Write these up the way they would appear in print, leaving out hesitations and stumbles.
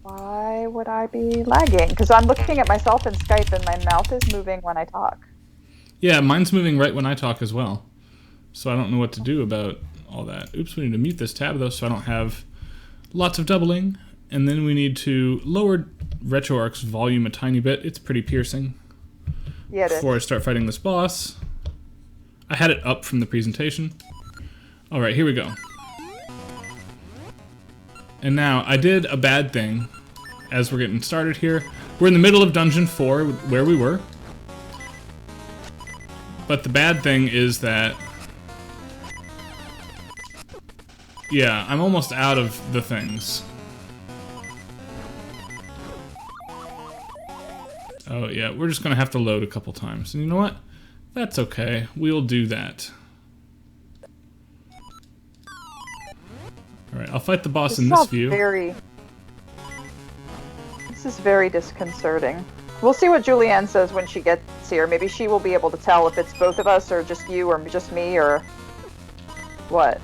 Why would I be lagging? Because I'm looking at myself in Skype and my mouth is moving when I talk. Yeah, mine's moving right when I talk as well. So I don't know what to do about all that. Oops, we need to mute this tab though so I don't have lots of doubling. And then we need to lower RetroArch's volume a tiny bit. It's pretty piercing. Yeah, it is. Before I start fighting this boss. I had it up from the presentation. Alright, here we go. And now, I did a bad thing as we're getting started here. We're in the middle of Dungeon 4, where we were. But the bad thing is that... yeah, I'm almost out of the things. Oh yeah, we're just gonna have to load a couple times. And you know what? That's okay. We'll do that. Alright, I'll fight the boss in this view. This is very disconcerting. We'll see what Julianne says when she gets here. Maybe she will be able to tell if it's both of us, or just you, or just me, or... what?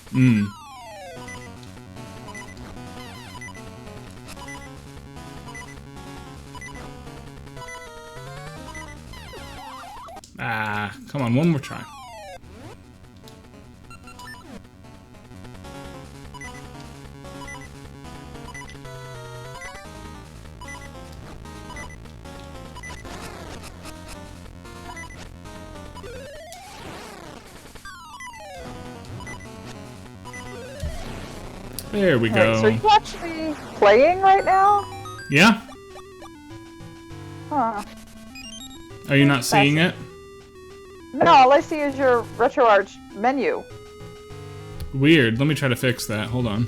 Hmm. Ah, come on, one more try. There we go. Right, so are you actually playing right now? Yeah? Huh. Are you not seeing it? No, all I see is your RetroArch menu. Weird. Let me try to fix that. Hold on.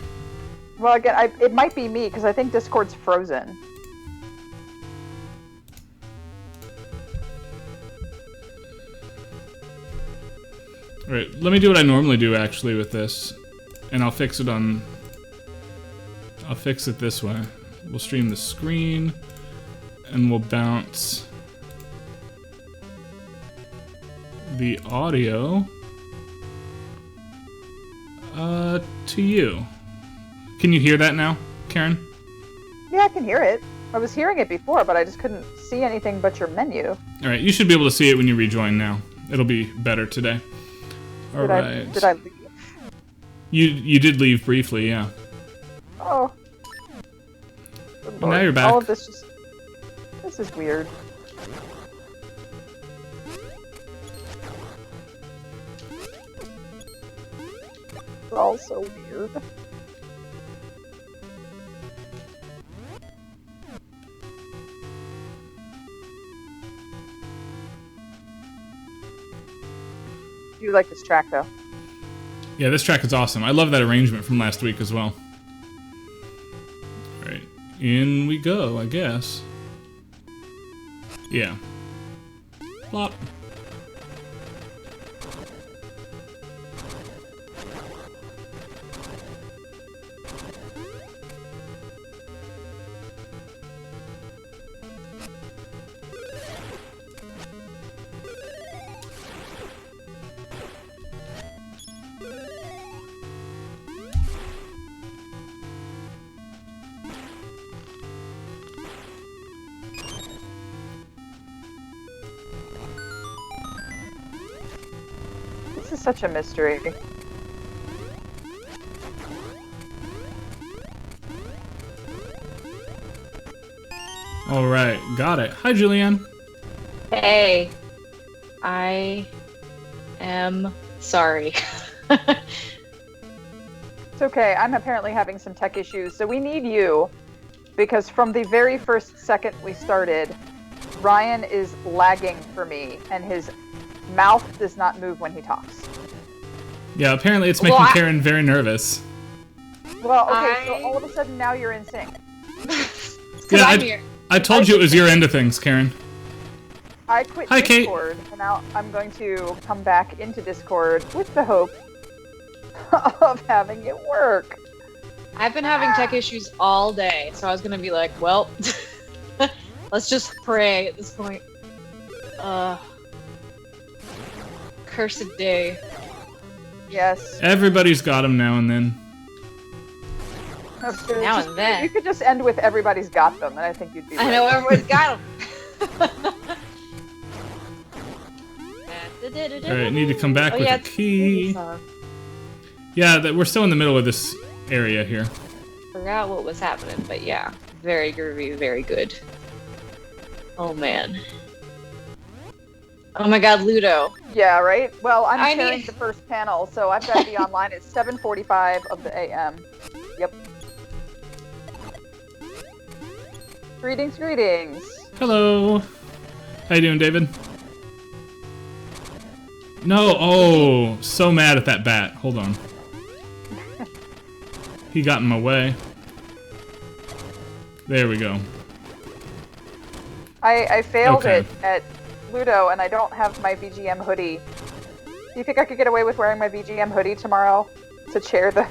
Well, again, it might be me, because I think Discord's frozen. Alright, let me do what I normally do, actually, with this. And I'll fix it on... I'll fix it this way. We'll stream the screen, and we'll bounce the audio to you. Can you hear that now, Karen? Yeah, I can hear it. I was hearing it before, but I just couldn't see anything but your menu. Alright, you should be able to see it when you rejoin now. It'll be better today. Alright. Did I leave? You did leave briefly, yeah. Oh. Now you're back. All of this just... this is weird. It's all so weird. You like this track, though. Yeah, this track is awesome. I love that arrangement from last week as well. Alright, in we go, I guess. Yeah. Plop. This is such a mystery. Alright, got it. Hi, Julianne. Hey. I am sorry. It's okay, I'm apparently having some tech issues, so we need you, because from the very first second we started, Ryan is lagging for me, and his mouth does not move when he talks. Yeah, apparently it's making Karen very nervous. Well, okay, so all of a sudden now you're in sync. Yeah, I told you it was your end of things, Karen. I quit Hi, Discord, and now I'm going to come back into Discord with the hope of having it work. I've been having tech issues all day, so I was gonna be like, well, let's just pray at this point. Cursed day. Yes. Everybody's got them now and then. Now and then. You could just end with everybody's got them, and I think you'd be right. I know everyone's got them. Alright, need to come back with a key. Yeah, we're still in the middle of this area here. Forgot what was happening, but yeah. Very groovy, very good. Oh man. Oh my god, Ludo. Yeah, right? Well, I'm chairing the first panel, so I've got to be online at 7:45 of the AM. Yep. Greetings, greetings. Hello. How you doing, David? No, oh, so mad at that bat. Hold on. He got in my way. There we go. I failed it at Ludo, and I don't have my VGM hoodie. Do you think I could get away with wearing my VGM hoodie tomorrow to chair the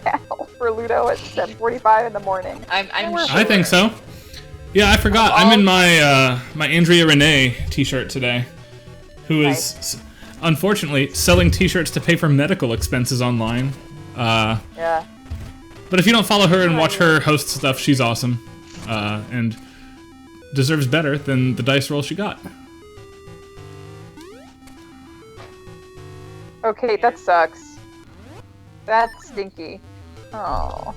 panel for Ludo at 7:45 in the morning? I'm sure. I think so. Yeah, I forgot. I'm in my my Andrea Renee t-shirt today, who is unfortunately selling t-shirts to pay for medical expenses online. Yeah. But if you don't follow her and watch her host stuff, she's awesome, and deserves better than the dice roll she got. Okay, that sucks. That's stinky. Oh.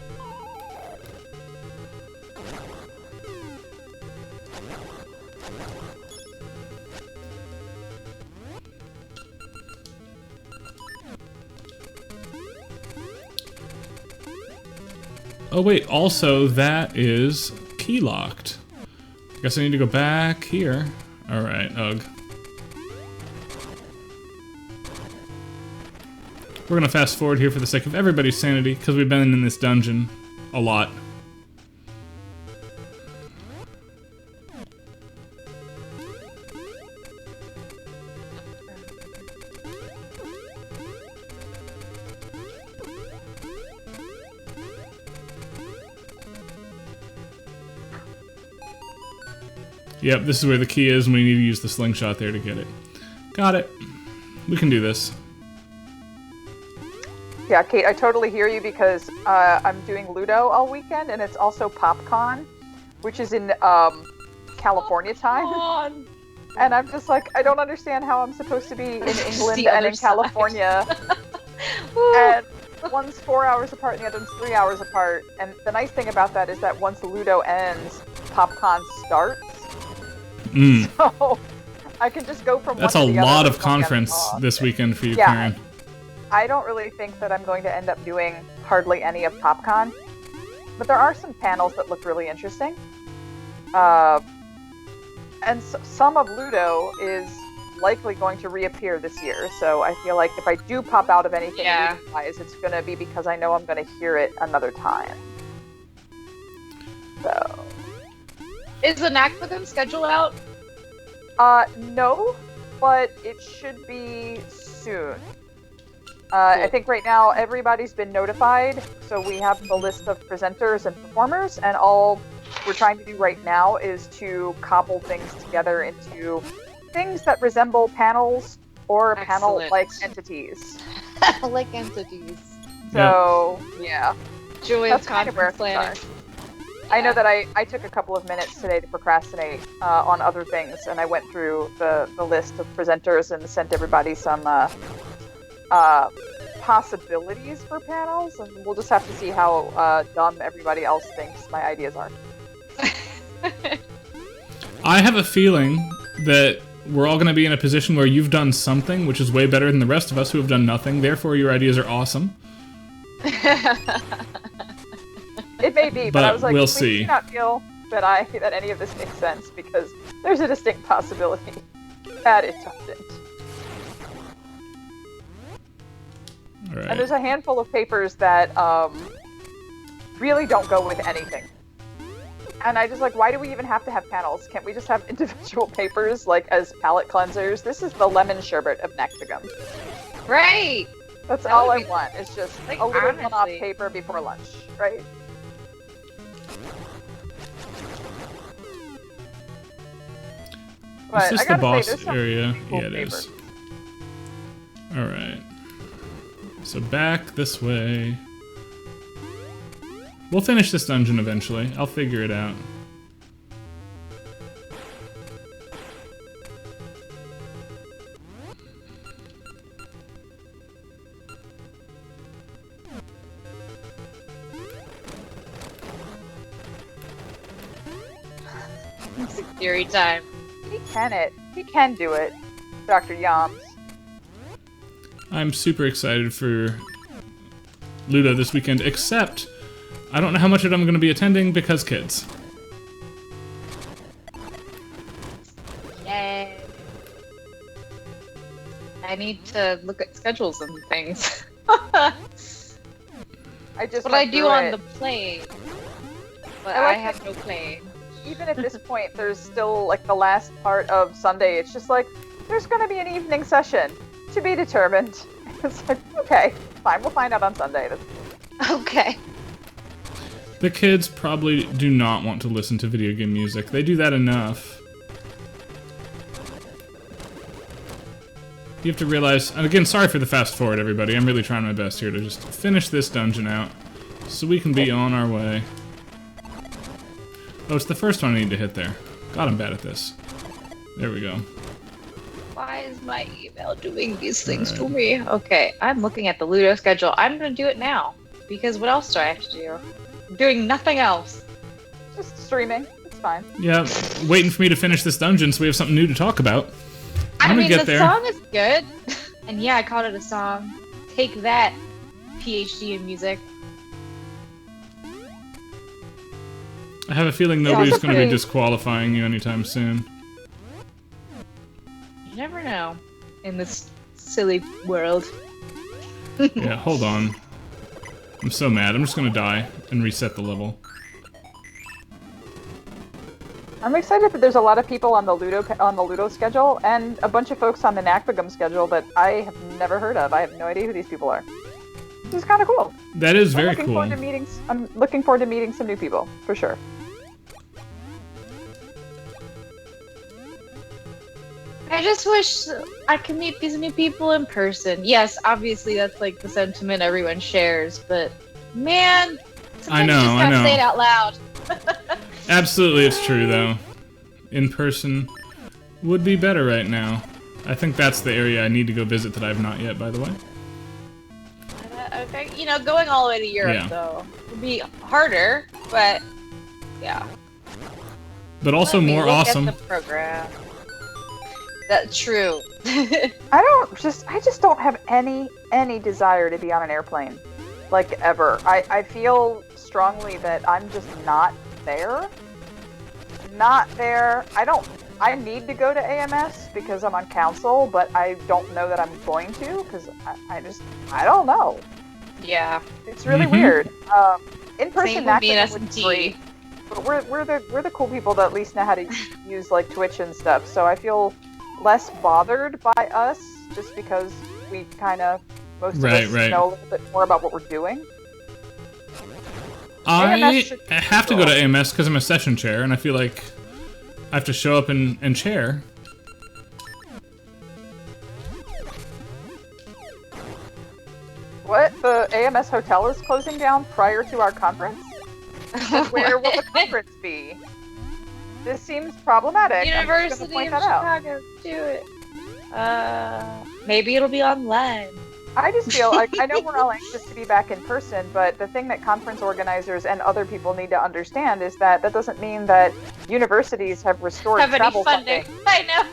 Oh wait, also that is key locked. I guess I need to go back here. Alright, ugh. We're gonna fast forward here for the sake of everybody's sanity, because we've been in this dungeon a lot. Yep, this is where the key is, and we need to use the slingshot there to get it. Got it. We can do this. Yeah, Kate, I totally hear you because I'm doing Ludo all weekend, and it's also PopCon, which is in California time. And I'm just like, I don't understand how I'm supposed to be in England and in California. And one's 4 hours apart and the other's 3 hours apart. And the nice thing about that is that once Ludo ends, PopCon starts. So I can just go from That's one to a the other lot of as long as I'm conference off. this weekend for you, Yeah. Karen. I don't really think that I'm going to end up doing hardly any of PopCon, but there are some panels that look really interesting. And some of Ludo is likely going to reappear this year, so I feel like if I do pop out of anything Ludo-wise, it's going to be because I know I'm going to hear it another time. So... Is the knack for them schedule out? No, but it should be soon. I think right now everybody's been notified, so we have the list of presenters and performers, and all we're trying to do right now is to cobble things together into things that resemble panels or panel-like entities. Like entities. So, yeah. Joy of kind of where planning. I know that I took a couple of minutes today to procrastinate on other things, and I went through the list of presenters and sent everybody some possibilities for panels, and we'll just have to see how dumb everybody else thinks my ideas are. I have a feeling that we're all going to be in a position where you've done something, which is way better than the rest of us who have done nothing. Therefore, your ideas are awesome. It may be, but I was like, we'll please see. do not feel that that any of this makes sense, because there's a distinct possibility that it doesn't. All right. And there's a handful of papers that really don't go with anything. And I just like, why do we even have to have panels? Can't we just have individual papers, like, as palate cleansers? This is the lemon sherbet of Nectagum. Right! That's That all would I be- want. It's just like, a little one-off honestly. paper before lunch, right? Is But this I the gotta boss say, there's some area? cool Yeah, it paper. is. Alright. So back this way. We'll finish this dungeon eventually. I'll figure it out. Theory time. He can it. He can do it, Dr. Yams. I'm super excited for Ludo this weekend, except I don't know how much of it I'm going to be attending because kids. Yay. I need to look at schedules and things. I just What I went do through on it. the plane. But I like I have no plane. Even at this point, there's still like the last part of Sunday. It's just like there's going to be an evening session to be determined. It's like, okay, fine, we'll find out on Sunday. Okay. The kids probably do not want to listen to video game music. They do that enough. You have to realize, and again, sorry for the fast forward, everybody. I'm really trying my best here to just finish this dungeon out so we can be on our way. Oh, it's the first one I need to hit there. God, I'm bad at this. There we go. Why is my email doing these things to me? Okay, I'm looking at the Ludo schedule. I'm gonna do it now. Because what else do I have to do? I'm doing nothing else. Just streaming. It's fine. Yeah, waiting for me to finish this dungeon so we have something new to talk about. I'm gonna get the there. song is good. And yeah, I called it a song. Take that, PhD in music. I have a feeling Yeah, nobody's it's going to be okay. disqualifying you anytime soon. You never know in this silly world. Yeah, hold on. I'm so mad. I'm just going to die and reset the level. I'm excited that there's a lot of people on the Ludo schedule and a bunch of folks on the Nakbagum schedule that I have never heard of. I have no idea who these people are. This is kind of cool. That is very I'm looking cool. forward to meeting some new people for sure. I just wish I could meet these new people in person. Yes, obviously that's like the sentiment everyone shares, but man, sometimes know, you just gotta I know. say it out loud. Absolutely, it's true, though. In person would be better right now. I think that's the area I need to go visit that I have not yet, by the way. Okay, you know, going all the way to Europe Yeah. though would be harder, but yeah. But also Let me more look at awesome. the program. That's true. I just don't have any desire to be on an airplane, like ever. I feel strongly that I'm just not there. Not there. I need to go to AMS because I'm on council, but I don't know that I'm going to because I don't know. Yeah. It's really Mhm. weird. In person, Same with me and Nakbagum would be S&T. great, but we're the cool people that at least know how to use like Twitch and stuff. So I feel less bothered by us just because we kind of most of us Right. know a little bit more about what we're doing. I AMS should be have to go to cool. AMS because I'm a session chair, and I feel like I have to show up and chair. What? The AMS hotel is closing down prior to our conference? Where will the conference be? This seems problematic. I'm just University gonna point of that out. Chicago, do it. Maybe it'll be online. I just feel like I know we're all anxious to be back in person, but the thing that conference organizers and other people need to understand is that that doesn't mean that universities have restored Have any travel funding? funding. I know.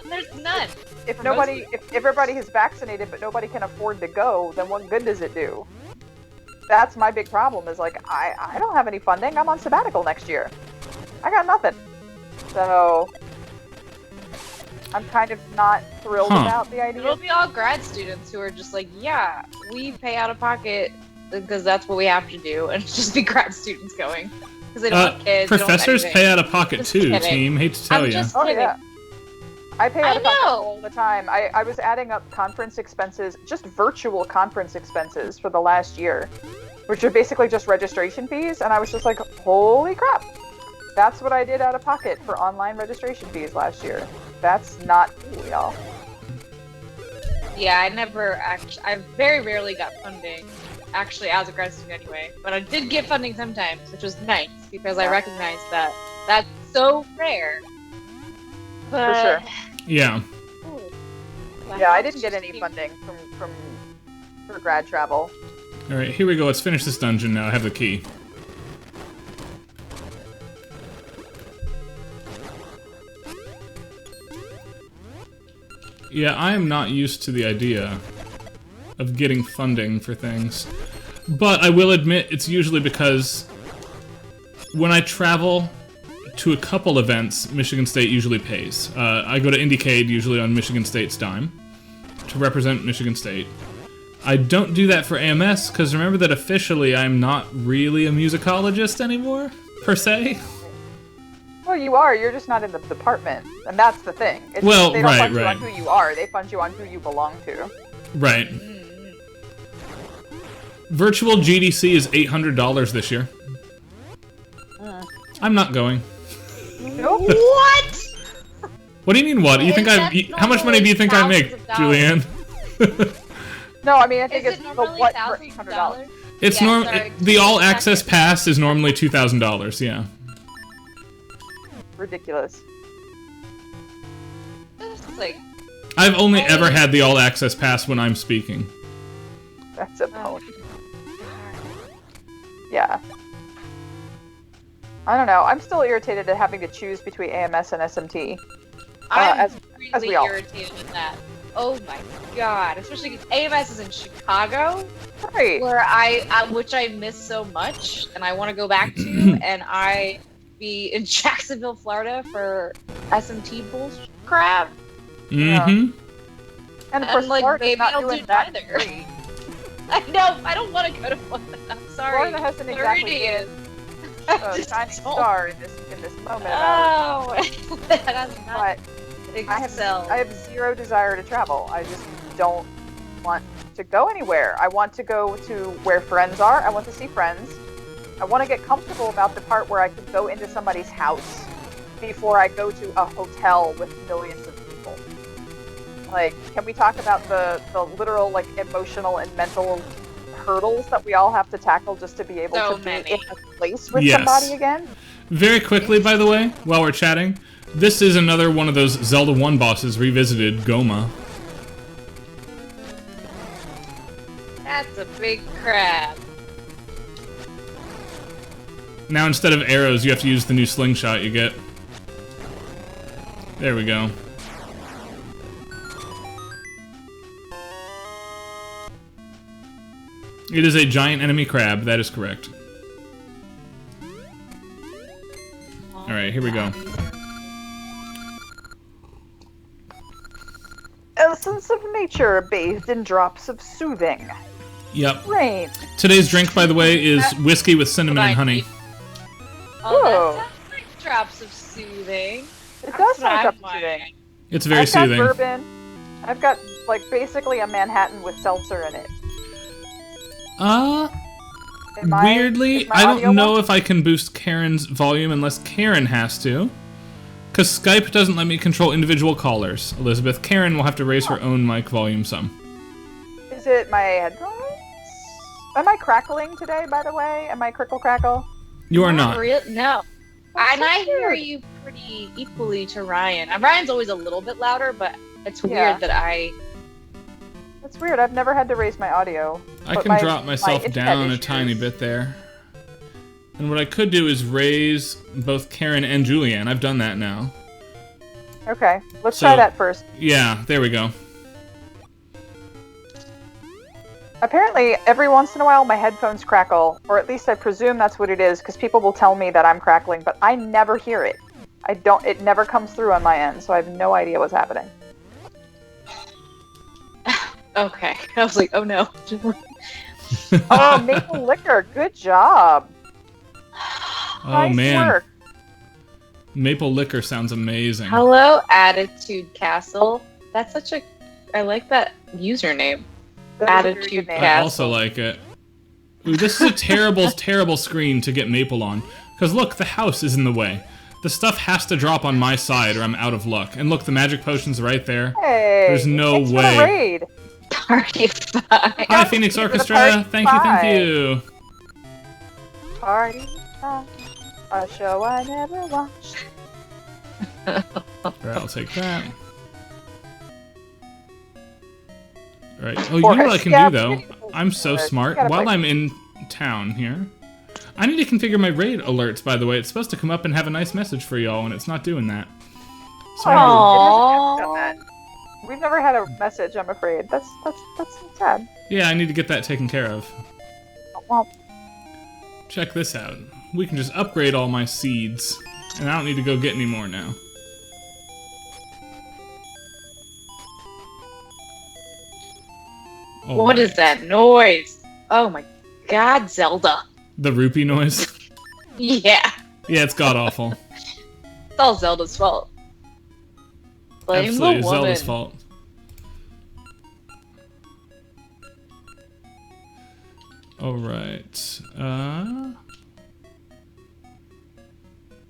There's none. If For if everybody is vaccinated but nobody can afford to go, then what good does it do? That's my big problem. Is like I don't have any funding. I'm on sabbatical next year. I got nothing. So I'm kind of not thrilled Huh. about the idea. It'll be all grad students who are just like, yeah, we pay out of pocket because that's what we have to do, and it's just be grad students going because they don't have kids. they don't have Professors anything. pay out of pocket Just too, kidding. team. Hate to tell I'm you. just Oh kidding. yeah. I pay out of pocket know. all the time. I was adding up conference expenses, just virtual conference expenses for the last year, which are basically just registration fees, and I was just like, holy crap. That's what I did out of pocket for online registration fees last year. That's not cool, y'all. Yeah, I never actually. I very rarely got funding actually as a grad student anyway, but I did get funding sometimes, which was nice because I recognized that that's so rare. But, For sure. Yeah. Yeah, I didn't get any funding for grad travel. All right, here we go. Let's finish this dungeon now. I have the key. Yeah, I am not used to the idea of getting funding for things. But I will admit it's usually because when I travel to a couple events, Michigan State usually pays. I go to Indiecade usually on Michigan State's dime to represent Michigan State. I don't do that for AMS because remember that officially I'm not really a musicologist anymore, per se. Well, you are. You're just not in the department, and that's the thing. It's Well, they don't right, fund you right. on who you are. They fund you on who you belong to. Right. Virtual GDC is $800 this year. I'm not going. Nope. What? What do you mean what? You think That's how much money do you think I make, thousands of Julianne? No, I mean I think Is it's it the normally what for thousands of $800. dollars? It's Yeah, norm. sorry. The all access pass is normally $2,000. Yeah. Ridiculous. It's like, I've only ever had the all access pass when I'm speaking. That's a oh, bone. Yeah. I don't know. I'm still irritated at having to choose between AMS and SMT. I'm as really we all. irritated with that. Oh my god! Especially because AMS is in Chicago, Right. where which I miss so much, and I want to go back to, and I be in Jacksonville, Florida for SMT bull crap. Mm-hmm. And of course, And, like, Florida's maybe not I'll doing do that neither. great. I know. I don't want to go to Florida. I'm sorry. Florida hasn't exactly Floridians. been I a just shining don't- star in this moment about Oh, that's it. not But excel. I have zero desire to travel. I just don't want to go anywhere. I want to go to where friends are. I want to see friends. I want to get comfortable about the part where I can go into somebody's house before I go to a hotel with millions of people. Like, can we talk about the literal, like, emotional and mental hurdles that we all have to tackle just to be able So to be many. in a place with Yes. somebody again? Very quickly, by the way, while we're chatting, this is another one of those Zelda 1 bosses revisited, Goma. That's a big crab. Now instead of arrows, you have to use the new slingshot you get. There we go. It is a giant enemy crab, that is correct. Alright, here we go. Essence of nature bathed in drops of soothing. Yep. Rain. Today's drink, by the way, is whiskey with cinnamon and honey. Oh, Whoa. that sounds like drops of soothing. It That's does what sound I'm drops of wanting. soothing. It's very I've got soothing. bourbon. I've got, like, basically a Manhattan with seltzer in it. Weirdly, is my I audio don't know on? if I can boost Karen's volume unless Karen has to. Because Skype doesn't let me control individual callers, Elizabeth. Karen will have to raise her own mic volume some. Is it my headphones? Am I crackling today, by the way? Am I crickle crackle? You are not. No. That's And so I hear weird. you pretty equally to Ryan. And Ryan's always a little bit louder, but it's Yeah. weird that I... That's weird. I've never had to raise my audio. I but can drop myself internet down a issues- tiny bit there. And what I could do is raise both Karen and Julianne. I've done that now. Okay, let's So- try that first. Yeah, there we go. Apparently, every once in a while, my headphones crackle, or at least I presume that's what it is, because people will tell me that I'm crackling, but I never hear it. It never comes through on my end, so I have no idea what's happening. Okay. I was like, oh no. Oh, maple liquor, good job. Oh Nice man, work. maple liquor sounds amazing. Hello, Attitude Castle. That's such a... I like that username. That is a very Attitude good name. I Castle. also like it. Ooh, this is a terrible, terrible screen to get maple on. Because look, the house is in the way. The stuff has to drop on my side or I'm out of luck. And look, the magic potion's right there. Hey, There's no thanks for the way. raid. Party 5. Hi, Phoenix Orchestra. Thank you, thank you. Party time, a show I never watched. Alright, I'll take that. Alright. Oh, you know what I can do, though? I'm so smart. While I'm in town here, I need to configure my raid alerts, by the way. It's supposed to come up and have a nice message for y'all, and it's not doing that. So Aww. We've never had a message, I'm afraid. That's sad. yeah, I need to get that taken care of. Well, Check this out. We can just upgrade all my seeds, and I don't need to go get any more now. What is that noise? Oh my god, Zelda. The rupee noise? Yeah. Yeah, it's god-awful. It's all Zelda's fault. Blame Absolutely, the it's woman. Zelda's fault. Alright.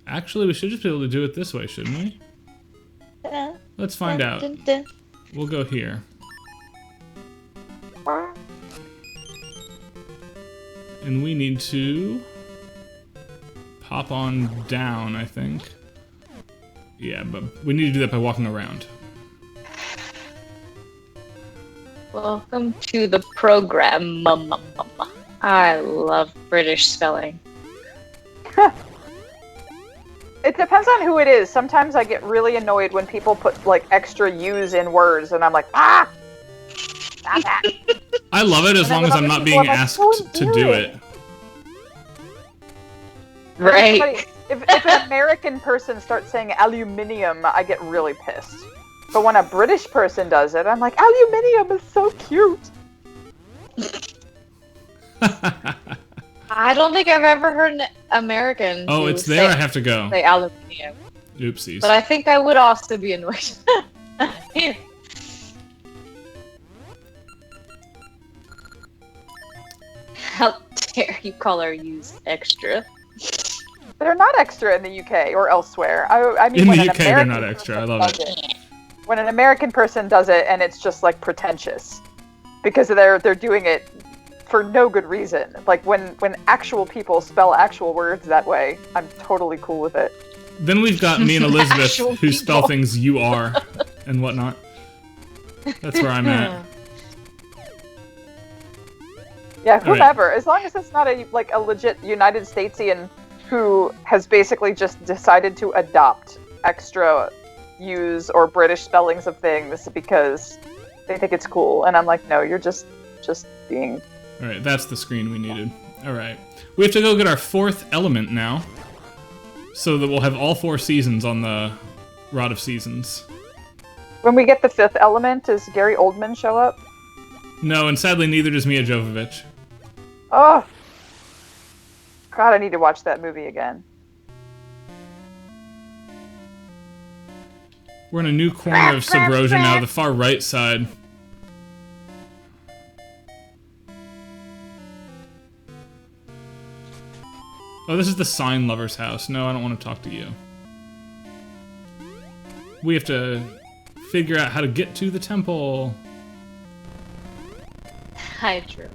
Actually, we should just be able to do it this way, shouldn't we? Let's find out. We'll go here. And we need to pop on down, I think. Yeah, but we need to do that by walking around. Welcome to the program. I love British spelling. it depends on who it is. Sometimes I get really annoyed when people put like extra U's in words, and I'm like, ah! Stop that. I love it as long as I'm not being asked to do it. Right. If an American person starts saying aluminium, I get really pissed. But when a British person does it, I'm like, aluminium is so cute. I don't think I've ever heard an American. Oh, it's there. I have to go. Say aluminium. Oopsies. But I think I would also be annoyed. Here. How dare you call our U's extra? They're not extra in the UK or elsewhere. I mean, In when the an UK, they're American not extra. I person love does it. When an American person does it, and it's just like pretentious, because they're doing it for no good reason. Like when actual people spell actual words that way, I'm totally cool with it. Then we've got me and Elizabeth Actual who spell people. things "you-are" and whatnot. That's where I'm at. Yeah, All right. whoever, as long as it's not a legit United Statesian who has basically just decided to adopt extra U's or British spellings of things because they think it's cool, and I'm like, no, you're just being. All right, that's the screen we needed. All right, we have to go get our 4th element now, so that we'll have all 4 seasons on the Rod of Seasons. When we get the 5th element, does Gary Oldman show up? No, and sadly, neither does Mia Jovovich. Oh, God, I need to watch that movie again. We're in a new corner of Subrosia now, the far right side. Oh, this is the sign lover's house. No, I don't want to talk to you. We have to figure out how to get to the temple. Hydro.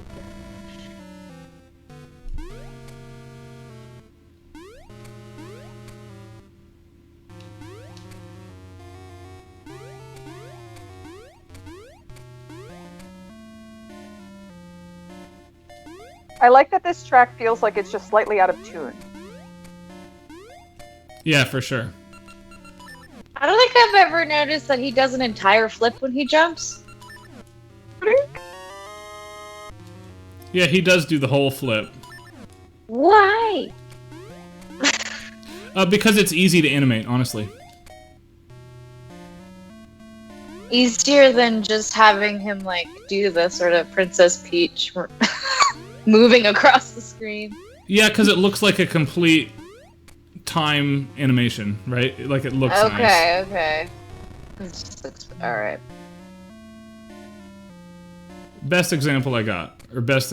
I like that this track feels like it's just slightly out of tune. Yeah, for sure. I don't think I've ever noticed that he does an entire flip when he jumps. Yeah, he does do the whole flip. Why? Because it's easy to animate, honestly. Easier than just having him like do the sort of Princess Peach moving across the screen. Yeah, because it looks like a complete time animation, right? Like it looks nice. Okay. It just looks alright. Best example I got, or best,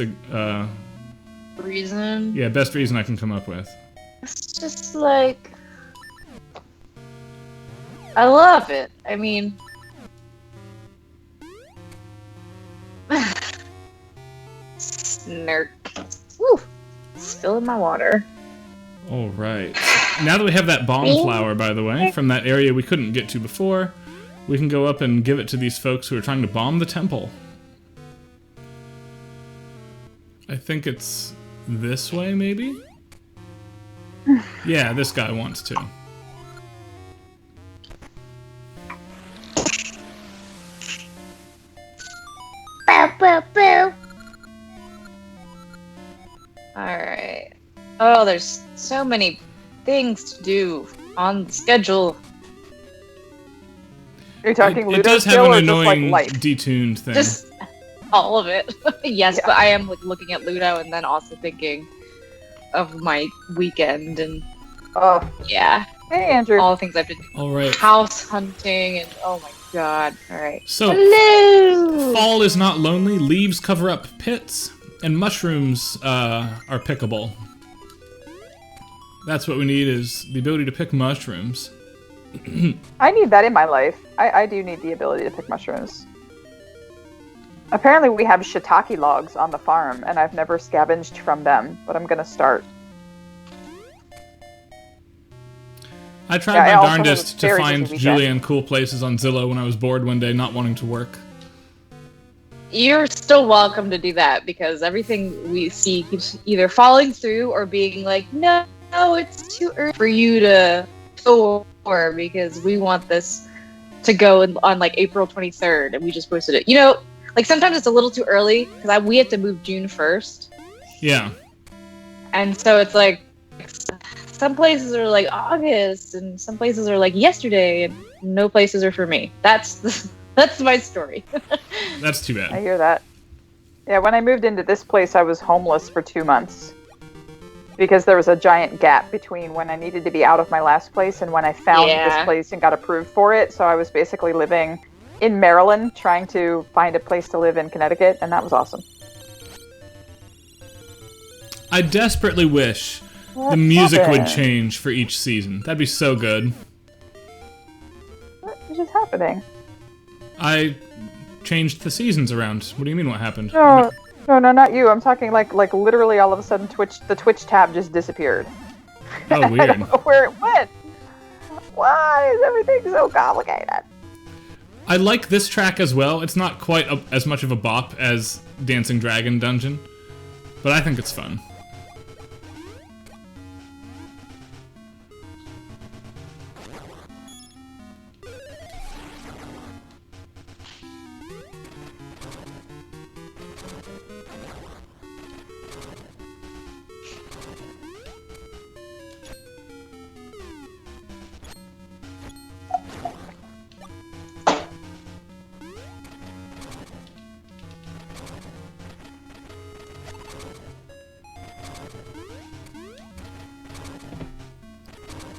Reason? yeah, best reason I can come up with. It's just like I love it. I mean, Snurk. Woo! Spilling my water. All right. Now that we have that bomb flower, by the way, from that area we couldn't get to before, we can go up and give it to these folks who are trying to bomb the temple. I think it's this way, maybe? Yeah, this guy wants to. Bow, bow, bow. Alright. Oh, there's so many things to do on the schedule. Are you talking It does have skill an or just like annoying life? detuned thing. Just all of it. Yes, Yeah. but I am like looking at Ludo and then also thinking of my weekend and Oh, yeah, hey Andrew. all the things I've been doing. All right. House hunting and oh my god. Alright. So, Hello! fall is not lonely. Leaves cover up pits, and mushrooms are pickable. That's what we need, is the ability to pick mushrooms. I need that in my life. I do need the ability to pick mushrooms. Apparently we have shiitake logs on the farm, and I've never scavenged from them, but I'm gonna start. I tried Yeah, I my also have darndest to very find busy weekend. Julianne cool places on Zillow when I was bored one day, not wanting to work. You're still welcome to do that because everything we see keeps either falling through or being like, no, it's too early for you to store because we want this to go on like April 23rd and we just posted it. You know, like sometimes it's a little too early because we have to move June 1st. Yeah. And so it's like some places are like August and some places are like yesterday and no places are for me. That's my story. That's too I bad. hear that. Yeah, when I moved into this place, I was homeless for 2 months. Because there was a giant gap between when I needed to be out of my last place and when I found this place and got approved for it. So I was basically living in Maryland, trying to find a place to live in Connecticut, and that was awesome. I desperately wish the music would change for each season. That'd be so good. What is happening? I changed the seasons around. What do you mean what happened? No, not you. I'm talking like literally all of a sudden the Twitch tab just disappeared. Oh, I weird. don't know where it went. Why is everything so complicated? I like this track as well. It's not quite as much of a bop as Dancing Dragon Dungeon, but I think it's fun.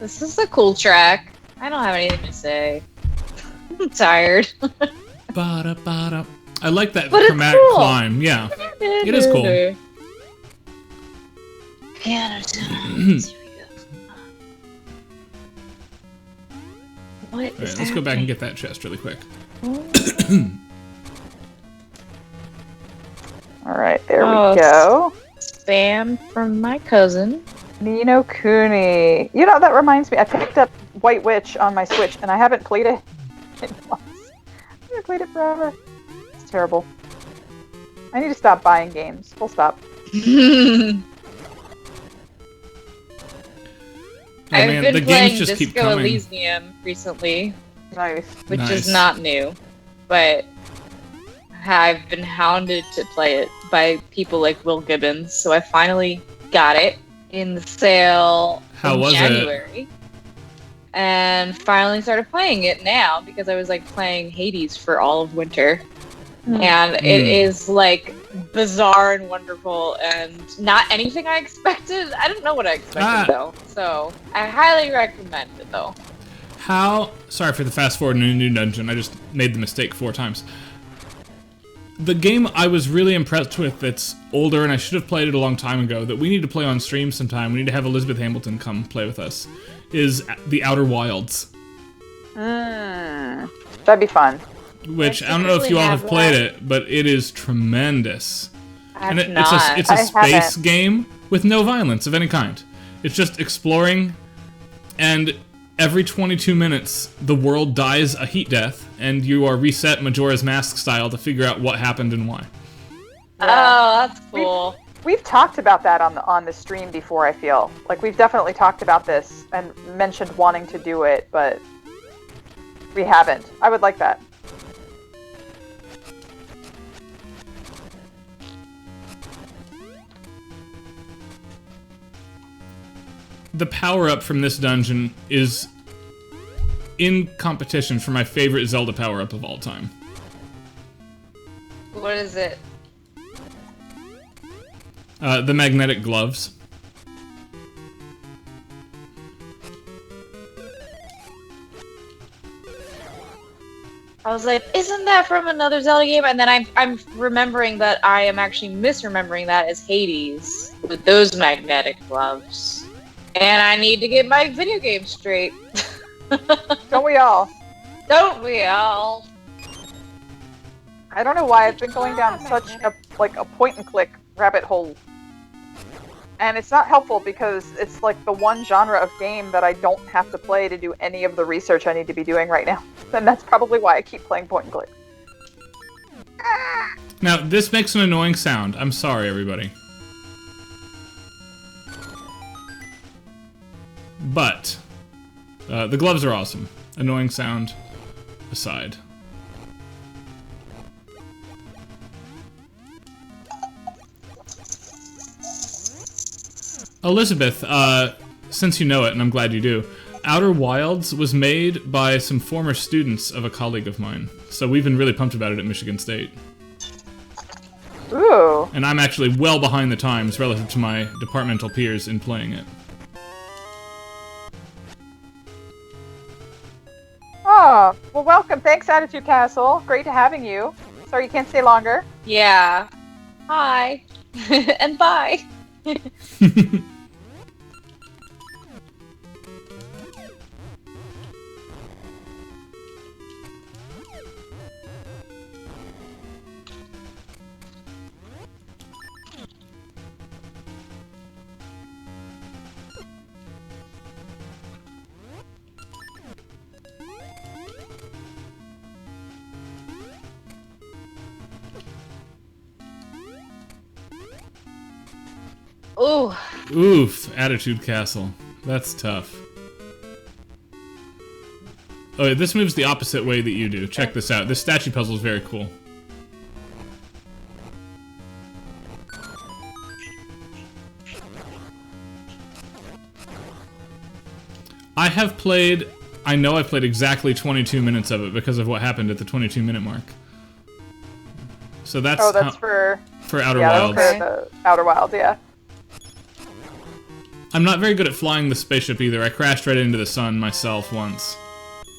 This is a cool track. I don't have anything to say. I'm tired. Ba-da-ba-da. I like that But it's chromatic cool. climb. Yeah, it is cool. Piano tones. Here we go. What is All right, let's go back and get that chest really quick. All right, there Oh, we go. Spam from my cousin. Nino Kuni. You know, that reminds me, I picked up White Witch on my Switch, and I haven't played it in months. I haven't played it forever. It's terrible. I need to stop buying games. Full stop. Oh I've man, been the playing games just keep Disco coming. Elysium recently, Nice. which Nice. is not new, but I've been hounded to play it by people like Will Gibbons, so I finally got it in the sale How in was it? January. And finally started playing it now because I was like playing Hades for all of winter. And it is like bizarre and wonderful and not anything I expected. I didn't know what I expected though. So I highly recommend it though. Sorry for the fast forward in a new dungeon. I just made the mistake 4 times. The game I was really impressed with that's older, and I should have played it a long time ago, that we need to play on stream sometime, we need to have Elizabeth Hamilton come play with us, is The Outer Wilds. That'd be fun. Which, I I don't know if you all typically have have played that. it, but it is tremendous. And I've it's not. a I space haven't. game with no violence of any kind. It's just exploring, and every 22 minutes, the world dies a heat death, and you are reset Majora's Mask style to figure out what happened and why. Oh, that's cool. We've talked about that on the stream before, I feel. Like, we've definitely talked about this and mentioned wanting to do it, but we haven't. I would like that. The power-up from this dungeon is in competition for my favorite Zelda power-up of all time. What is it? The magnetic gloves. I was like, isn't that from another Zelda game? And then I'm remembering that I am actually misremembering that as Hades with those magnetic gloves. And I need to get my video game straight. Don't we all? Don't we all? I don't know why I've been going down such a point-and-click rabbit hole. And it's not helpful because it's like the one genre of game that I don't have to play to do any of the research I need to be doing right now. And that's probably why I keep playing point-and-click. Now, this makes an annoying sound. I'm sorry, everybody. But, the gloves are awesome. Annoying sound aside. Elizabeth, since you know it, and I'm glad you do, Outer Wilds was made by some former students of a colleague of mine. So we've been really pumped about it at Michigan State. Ooh. And I'm actually well behind the times relative to my departmental peers in playing it. Oh, well, welcome. Thanks, Attitude Castle. Great to having you. Sorry you can't stay longer. Yeah. Hi. And bye. Ooh. Oof, Attitude Castle. That's tough. Oh, yeah, this moves the opposite way that you do. Check this out. This statue puzzle is very cool. I know I've played exactly 22 minutes of it because of what happened at the 22-minute mark. So that's for Outer yeah, Wilds. that's for the Outer Wilds, yeah. I'm not very good at flying the spaceship either. I crashed right into the sun myself once.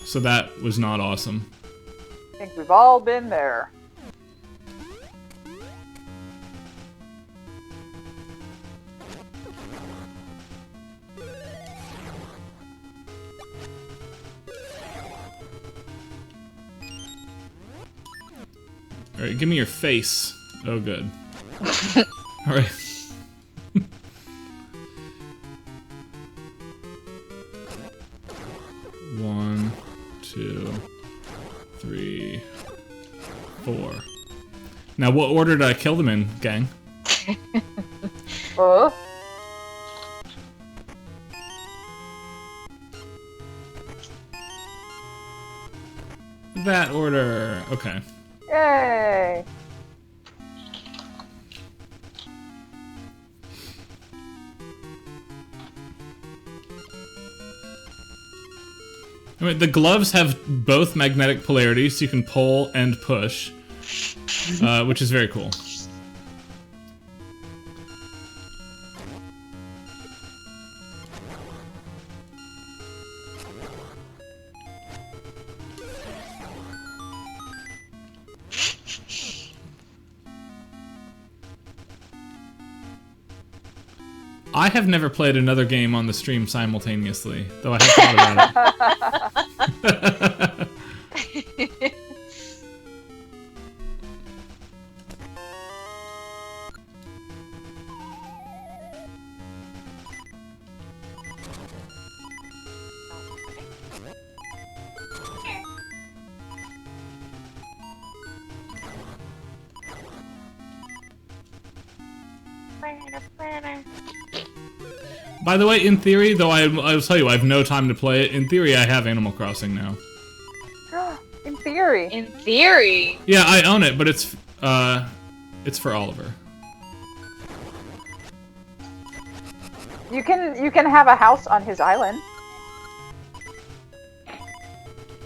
So that was not awesome. I think we've all been there. Alright, give me your face. Oh, good. Alright. One, two, three, four. Now, what order did I kill them in, gang? Oh. That order. Okay. Yay! I mean, the gloves have both magnetic polarities, so you can pull and push, which is very cool. I have never played another game on the stream simultaneously, though I have thought about it. By the way, in theory, though I will tell you, I have no time to play it. In theory, I have Animal Crossing now. In theory. In theory. Yeah, I own it, but it's for Oliver. You can have a house on his island.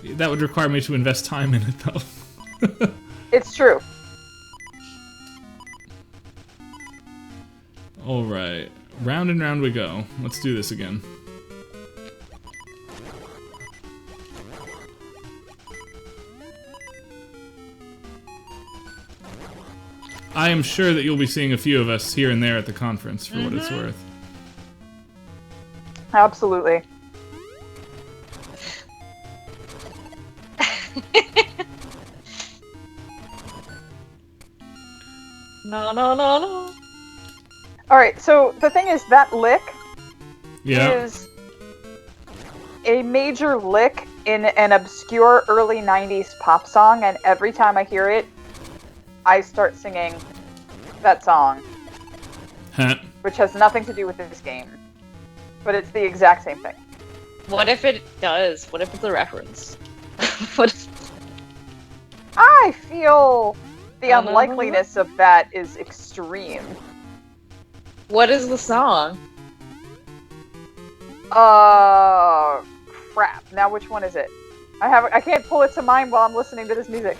That would require me to invest time in it, though. It's true. All right, round and round we go. Let's do this again. I am sure that you'll be seeing a few of us here and there at the conference, for what it's worth. Absolutely. No. Alright, so the thing is, that lick Yeah. is a major lick in an obscure early 90s pop song, and every time I hear it, I start singing that song, Huh. which has nothing to do with this game. But it's the exact same thing. What if it does? What if it's a reference? What if... I feel the unlikeliness of that is extreme. What is the song? Crap. Now which one is it? I can't pull it to mind while I'm listening to this music.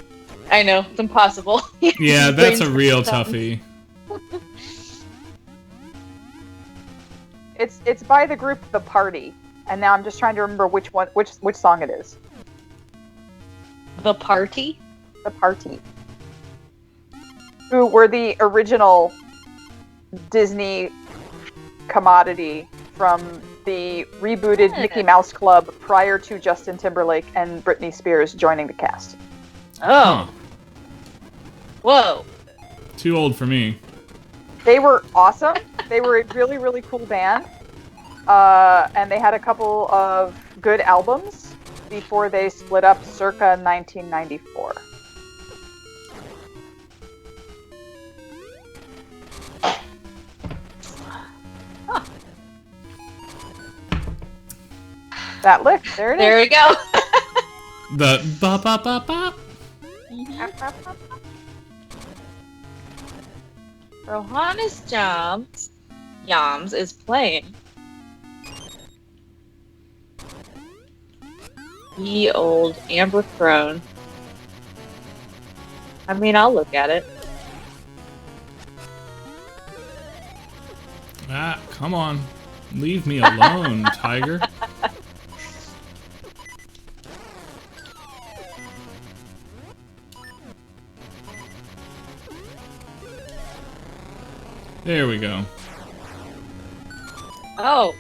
I know, it's impossible. Yeah, that's a real toughie. It's by the group The Party, and now I'm just trying to remember which song it is. The Party? The Party. Who were the original Disney commodity from the rebooted Mickey Mouse Club prior to Justin Timberlake and Britney Spears joining the cast. Oh. Huh. Whoa. Too old for me. They were awesome. They were a really, really cool band. And they had a couple of good albums before they split up circa 1994. Huh. That lick. There it is. There we go. The ba ba ba ba. Rohannes Yams is playing. Ye old Amber Throne. I mean, I'll look at it. Ah, come on. Leave me alone, tiger. There we go. Oh.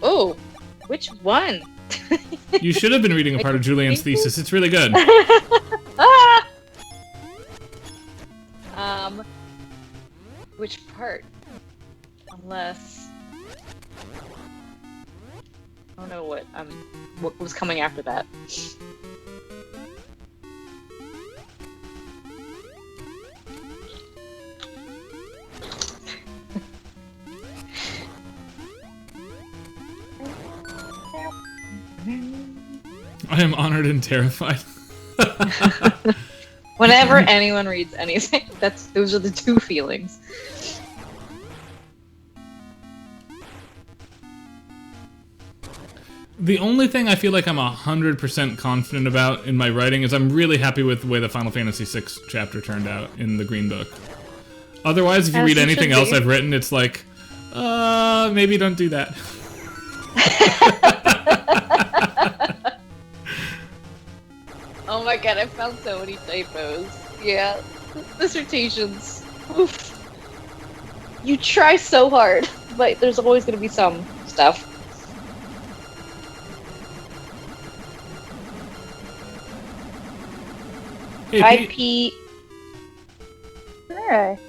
Oh. Which one? You should have been reading a part of Julian's thesis. It's really good. Ah! Which part? Unless I don't know what was coming after that. I am honored and terrified. Whenever anyone reads anything, those are the two feelings. The only thing I feel like I'm 100% confident about in my writing is I'm really happy with the way the Final Fantasy VI chapter turned out in the Green Book. Otherwise, if you read anything else I've written, it's like, maybe don't do that. Oh my god, I found so many typos. Yeah, dissertations. Oof. You try so hard, but there's always going to be some stuff. Hey, IP. Alright.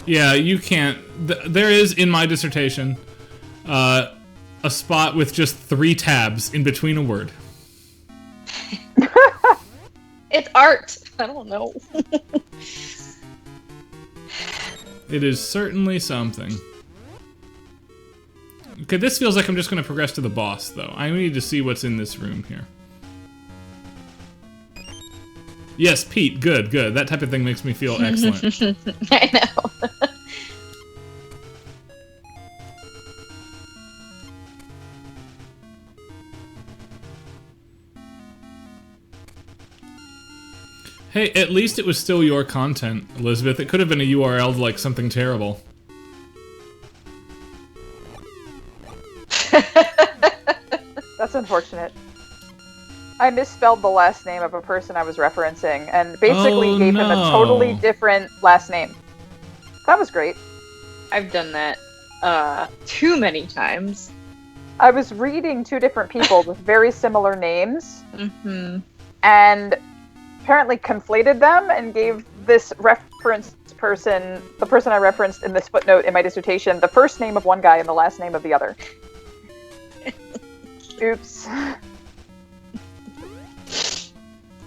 Yeah, you can't. There is, in my dissertation, a spot with just 3 tabs in between a word. art. I don't know. It is certainly something. Okay, this feels like I'm just going to progress to the boss, though. I need to see what's in this room here. Yes, Pete. Good, good. That type of thing makes me feel excellent. I know. Hey, at least it was still your content, Elizabeth. It could have been a URL to, like, something terrible. That's unfortunate. I misspelled the last name of a person I was referencing and basically gave him a totally different last name. That was great. I've done that too many times. I was reading two different people with very similar names and apparently conflated them and gave this referenced person, the person I referenced in this footnote in my dissertation, the first name of one guy and the last name of the other. Oops.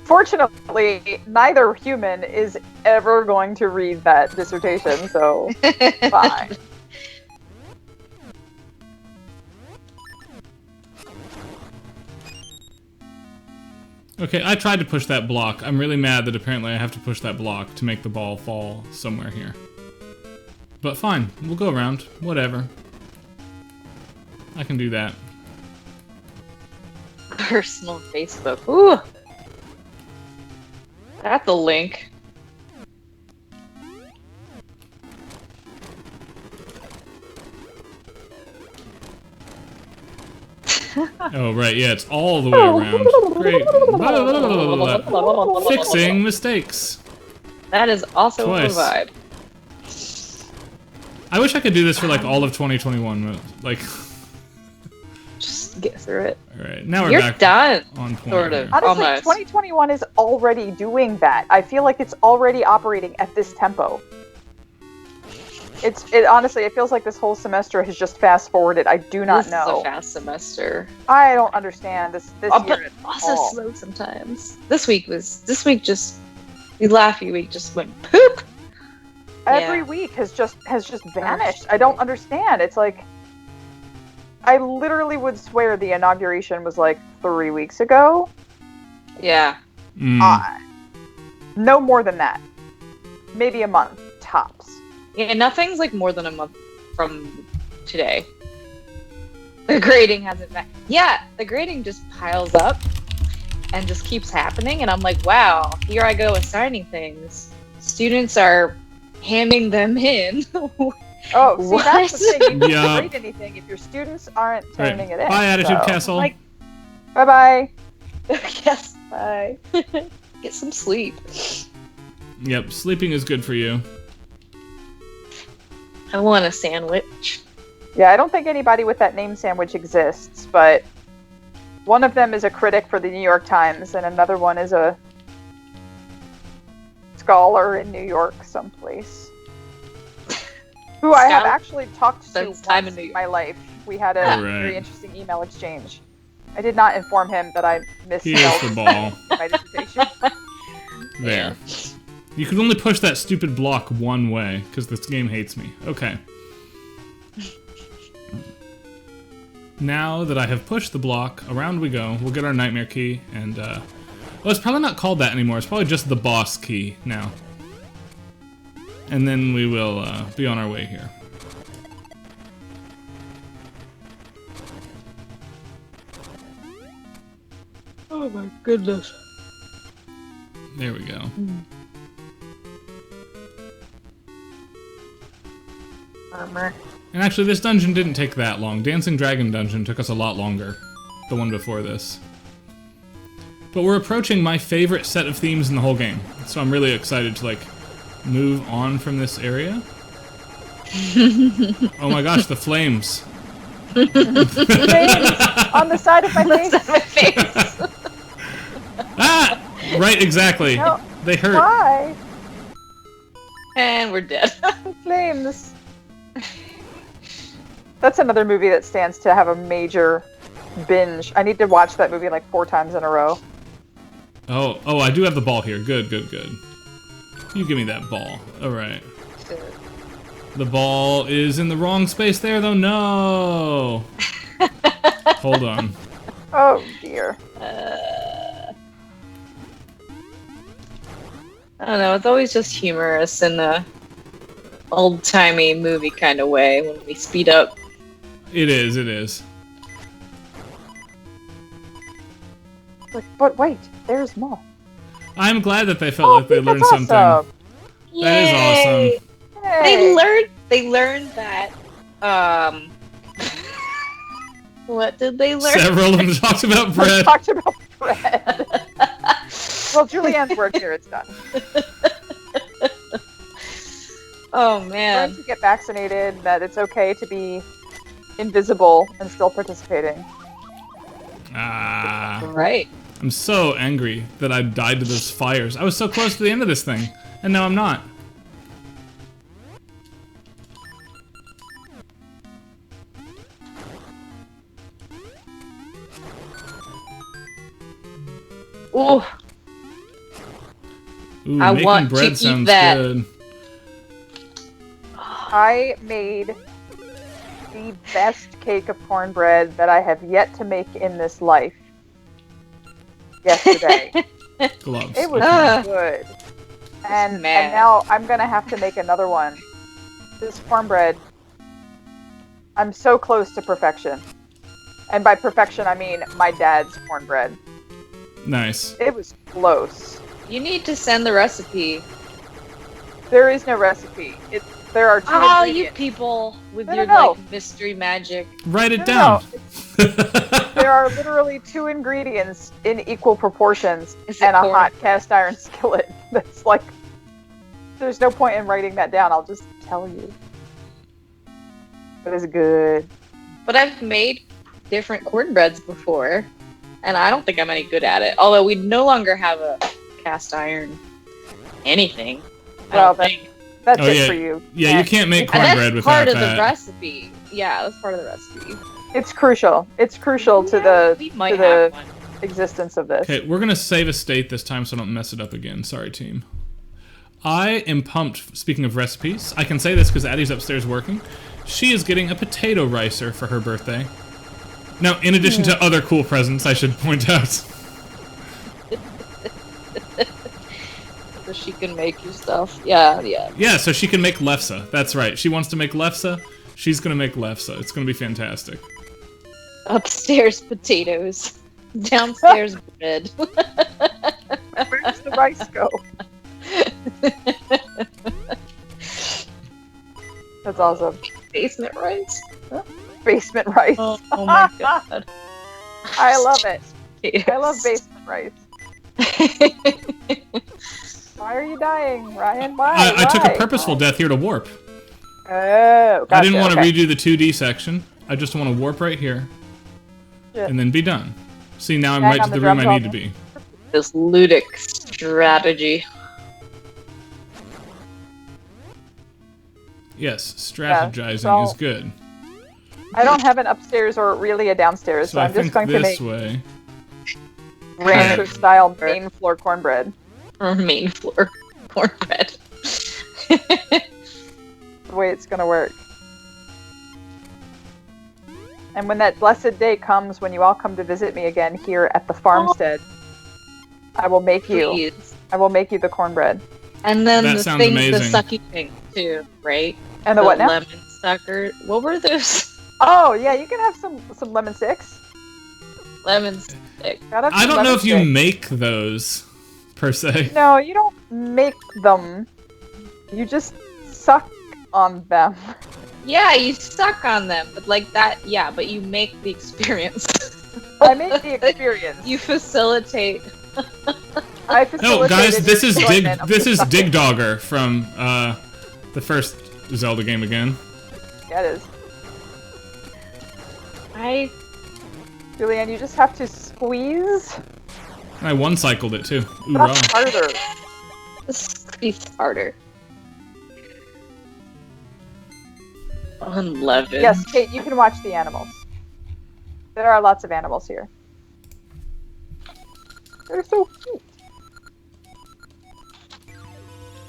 Fortunately, neither human is ever going to read that dissertation, so fine. Okay, I tried to push that block. I'm really mad that apparently I have to push that block to make the ball fall somewhere here. But fine, we'll go around. Whatever. I can do that. Personal Facebook. Ooh. That's a link. Oh, right, yeah, it's all the way around. Great. Fixing mistakes. That is also Twice. a vibe. I wish I could do this for, like, all of 2021. Like... Just get through it. Alright, now we're You're back done, on point. sort of. Here. Honestly, Almost. 2021 is already doing that. I feel like it's already operating at this tempo. Honestly, it feels like this whole semester has just fast forwarded. I do not This know. is a fast semester. I don't understand this year But at also all. slow sometimes. This week just the Laffy week just went poop. Every Yeah. week has just vanished. I don't understand. It's like I literally would swear the inauguration was like 3 weeks ago. Yeah. No more than that. Maybe a month tops. Yeah, nothing's like more than a month from today. The grading hasn't been. Yeah, the grading just piles up and just keeps happening, and I'm like, wow, here I go assigning things. Students are handing them in. Oh, see, that's the thing. You can't Yeah. grade anything if your students aren't Right. turning it in. Bye, Attitude so. Castle. Like, Bye-bye. yes, bye. Get some sleep. Yep, sleeping is good for you. I want a sandwich. Yeah, I don't think anybody with that name sandwich exists, but one of them is a critic for the New York Times, and another one is a scholar in New York someplace. Who I have actually talked to Spends time once in New in my life. We had a Alright. very interesting email exchange. I did not inform him that I Here's misspelled the ball. my dissertation. There. You can only push that stupid block one way, because this game hates me. Okay. Now that I have pushed the block, around we go. We'll get our nightmare key, and, well, it's probably not called that anymore. It's probably just the boss key now. And then we will, be on our way here. Oh my goodness. There we go. Armor. And actually, this dungeon didn't take that long. Dancing Dragon Dungeon took us a lot longer. The one before this. But we're approaching my favorite set of themes in the whole game. So I'm really excited to, like, move on from this area. Oh my gosh, the flames. Flames on the side of my face. Ah! Right, exactly. No. They hurt. Why? And we're dead. Flames. That's another movie that stands to have a major binge. I need to watch that movie like 4 times in a row. Oh, I do have the ball here. Good. You give me that ball. All right. The ball is in the wrong space there, though. No. Hold on. Oh dear. I don't know, it's always just humorous in a old-timey movie kind of way when we speed up. It is. Like, but wait, there's more. I'm glad that they felt like they learned that's something. awesome. That is awesome. Hey. They learned that, what did they learn? Several of them talked about We bread. talked about bread. Well, Julianne's work here, it's done. Oh, man. Learn to get vaccinated, that it's okay to be invisible and still participating. Ah. Right. I'm so angry that I died to those fires. I was so close to the end of this thing, and now I'm not. Ooh. Ooh, I making want to bread eat sounds that. good. I made the best cake of cornbread that I have yet to make in this life yesterday. Gloves. It was Ah. good. And mad. now I'm going to have to make another one. This cornbread, I'm so close to perfection. And by perfection, I mean my dad's cornbread. Nice. It was close. You need to send the recipe. There is no recipe. There are two Oh, you ingredients. people with No, your no. like mystery magic. Write it No, down. There are literally two ingredients in equal proportions Is it and a corn? hot cast iron skillet. That's like, there's no point in writing that down. I'll just tell you. But it's good. But I've made different cornbreads before, and I don't think I'm any good at it. Although we no longer have a cast iron anything. I Well, don't think. That's Oh, it yeah. for you. Yeah, you can't make And cornbread that's part without of the that. recipe. Yeah, that's part of the recipe. It's crucial. It's crucial to the We might to have the one. existence of this. Okay, we're gonna save a state this time so I don't mess it up again. Sorry, team. I am pumped. Speaking of recipes, I can say this because Addie's upstairs working. She is getting a potato ricer for her birthday. Now, in addition to other cool presents, I should point out. So she can make you stuff. Yeah. Yeah, so she can make lefse. That's right. She wants to make lefse. She's gonna make lefse. It's gonna be fantastic. Upstairs potatoes. Downstairs bread. Where does the rice go? That's awesome. Basement rice. Basement rice. Oh my god. I love it. I love Potatoes. basement rice. Why are you dying, Ryan? Why? I took a Why? purposeful death here to warp. Oh, gotcha. I didn't want to okay. redo the 2D section. I just want to warp right here. Shit. And then be done. See, now I'm Bang right on to the the room drum I need to bubble. be. This ludic strategy. Yes, strategizing so- is good. I don't have an upstairs or really a downstairs, so I I'm just think going to this make way. rancher style main floor cornbread. Or main floor cornbread. The way it's going to work. And when that blessed day comes, when you all come to visit me again here at the farmstead, I will make you. Please. I will make you the cornbred. And then That the sounds thing, the amazing. sucky thing too, right? And the what now? Lemon sucker. What were those? Oh yeah, you can have some lemon sticks. Lemon stick. Gotta have I some don't know lemon if you sticks. make those, per se. No, you don't make them. You just suck on them. Yeah, you suck on them, but like that. Yeah, but you make the experience. I make the experience. You facilitate. I No, guys, facilitated this is the Dig. enjoyment of This the is sucking. Dig Dogger from the first Zelda game again. Yeah, it is. Julianne, you just have to squeeze. I one cycled it too. Ooh, That's harder. This be harder. Unleavened. Yes, Kate, you can watch the animals. There are lots of animals here. They're so cute.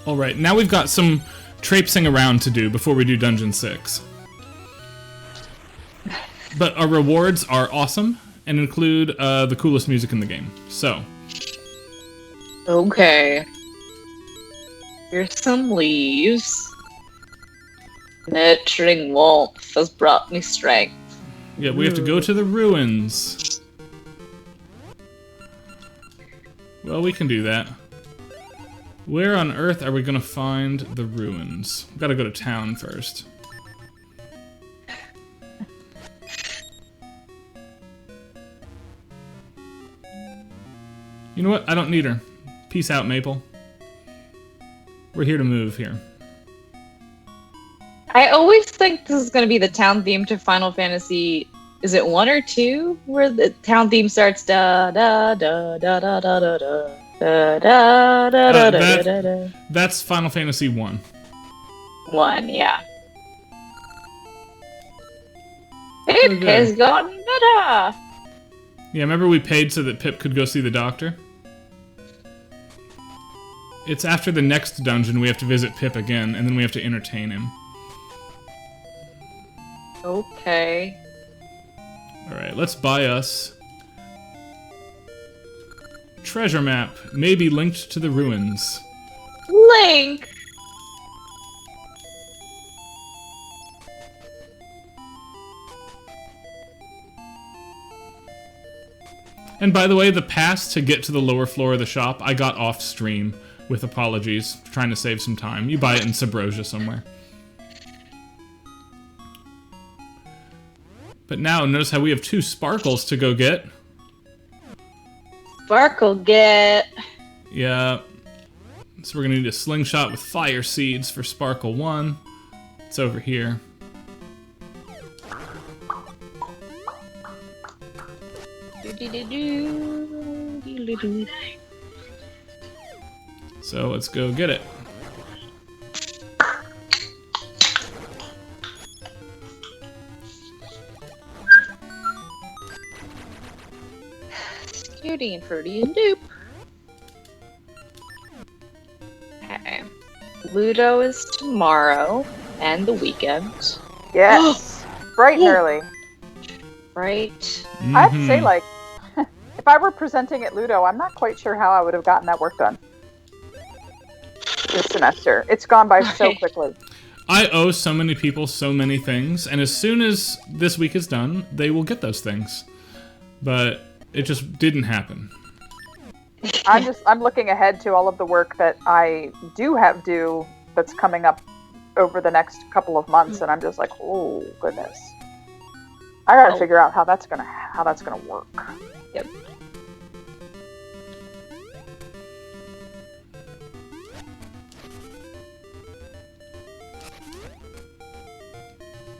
Alright, now we've got some traipsing around to do before we do Dungeon 6. But our rewards are awesome and include the coolest music in the game. So. Okay. Here's some leaves. Nurturing warmth has brought me strength. Yeah, we have to go to the ruins. Well, we can do that. Where on earth are we gonna find the ruins? We've gotta go to town first. You know what? I don't need her. Peace out, Maple. We're here to move here. I always think this is going to be the town theme to Final Fantasy. Is it 1 or 2 where the town theme starts da da da da da da da da da da da da da? That's Final Fantasy 1. 1, yeah. It has gotten better. Yeah, remember we paid so that Pip could go see the doctor? It's after the next dungeon we have to visit Pip again, and then we have to entertain him. Okay. Alright, let's buy us... treasure map, may be linked to the ruins. Link! And by the way, the pass to get to the lower floor of the shop, I got off stream, with apologies, trying to save some time. You buy it in Subrosia somewhere. But now, notice how we have 2 sparkles to go get. Sparkle get. Yeah. So we're gonna need a slingshot with fire seeds for Sparkle 1. It's over here. So let's go get it. Cutie and fruity and dupe. Okay. Ludo is tomorrow and the weekend. Yes. Bright and early. Right. Mm-hmm. I have to say, like, if I were presenting at Ludo, I'm not quite sure how I would have gotten that work done this semester. It's gone by so quickly. I owe so many people so many things, and as soon as this week is done, they will get those things. But it just didn't happen. I'm looking ahead to all of the work that I do have due that's coming up over the next couple of months, and I'm just like, oh goodness. I gotta figure out how that's gonna work. Yep.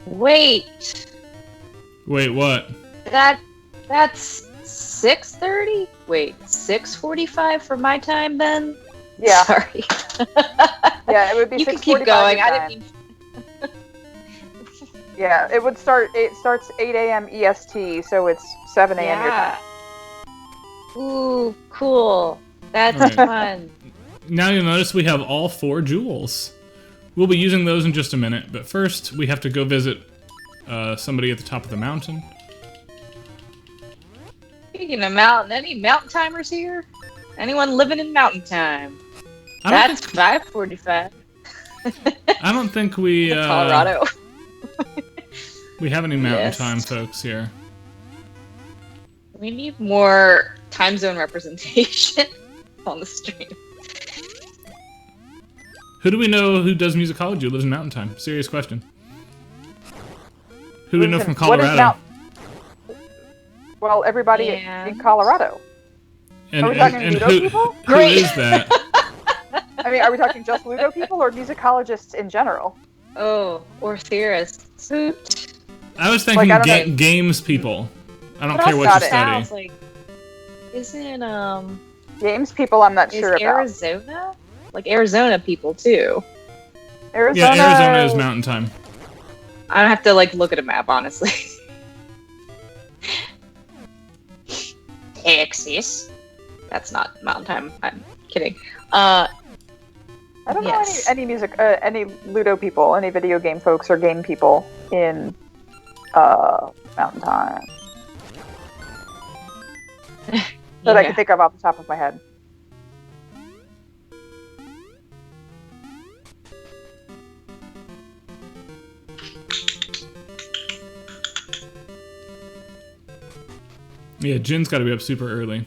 Wait, Wait, what? that's 6:30? Wait, 6:45 for my time then? Yeah. Sorry. Yeah, it would be 6:45. You can keep going. your I time. didn't mean. Yeah, it would start. It starts 8 a.m. EST, so it's 7 a.m. your time. Ooh, cool. That's Alright. fun. Now you'll notice we have all 4 jewels. We'll be using those in just a minute, but first we have to go visit somebody at the top of the mountain. Speaking of mountain, any mountain timers here? Anyone living in mountain time? That's 5:45. I don't think we Colorado. we have any mountain Yes. time folks here. We need more time zone representation on the stream. Who do we know who does musicology who lives in mountain time? Serious question. Who do we know from What is Colorado? Well, everybody in Colorado. And, Are we talking and Ludo who, people? who is that? I mean, are we talking just Ludo people or musicologists in general? Oh, or theorists. Hoot. I was thinking Like, I don't know. games people. I don't But care I what got you it. study. Sounds like, isn't Games people, I'm not is sure about. Arizona? Like Arizona people too. Arizona. Yeah, Arizona is mountain time. I don't have to like look at a map, honestly. Texas. That's not mountain time. I'm kidding. I I don't Yes. know any music, any Ludo people, any video game folks or game people in Mountain Time that I can think of off the top of my head. Yeah, Jin's got to be up super early.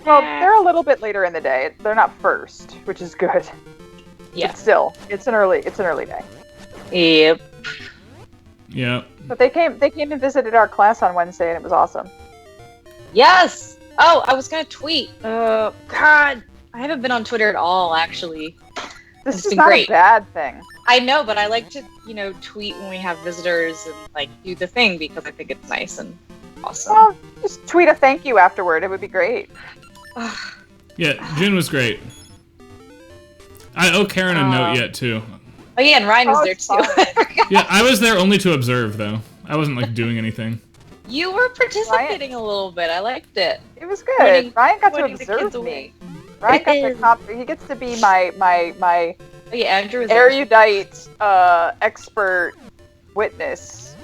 Well, they're a little bit later in the day. They're not first, which is good. Yeah. But still, it's an early day. Yep. Yeah. But they came and visited our class on Wednesday, and it was awesome. Yes. Oh, I was gonna tweet. God, I haven't been on Twitter at all, actually. This It's is been not great. a bad thing. I know, but I like to, tweet when we have visitors and like do the thing because I think it's nice and awesome. Well, just tweet a thank you afterward. It would be great. Yeah, Jin was great. I owe Karen a note yet, too. Oh yeah, and Ryan was there it's too. fine. Yeah, I was there only to observe, though. I wasn't, like, doing anything. You were participating a little bit. I liked it. It was good. Pointing- Ryan got to pointing the kids observe away. me. Ryan got to he gets to be my Oh yeah, Andrew was there. erudite expert witness.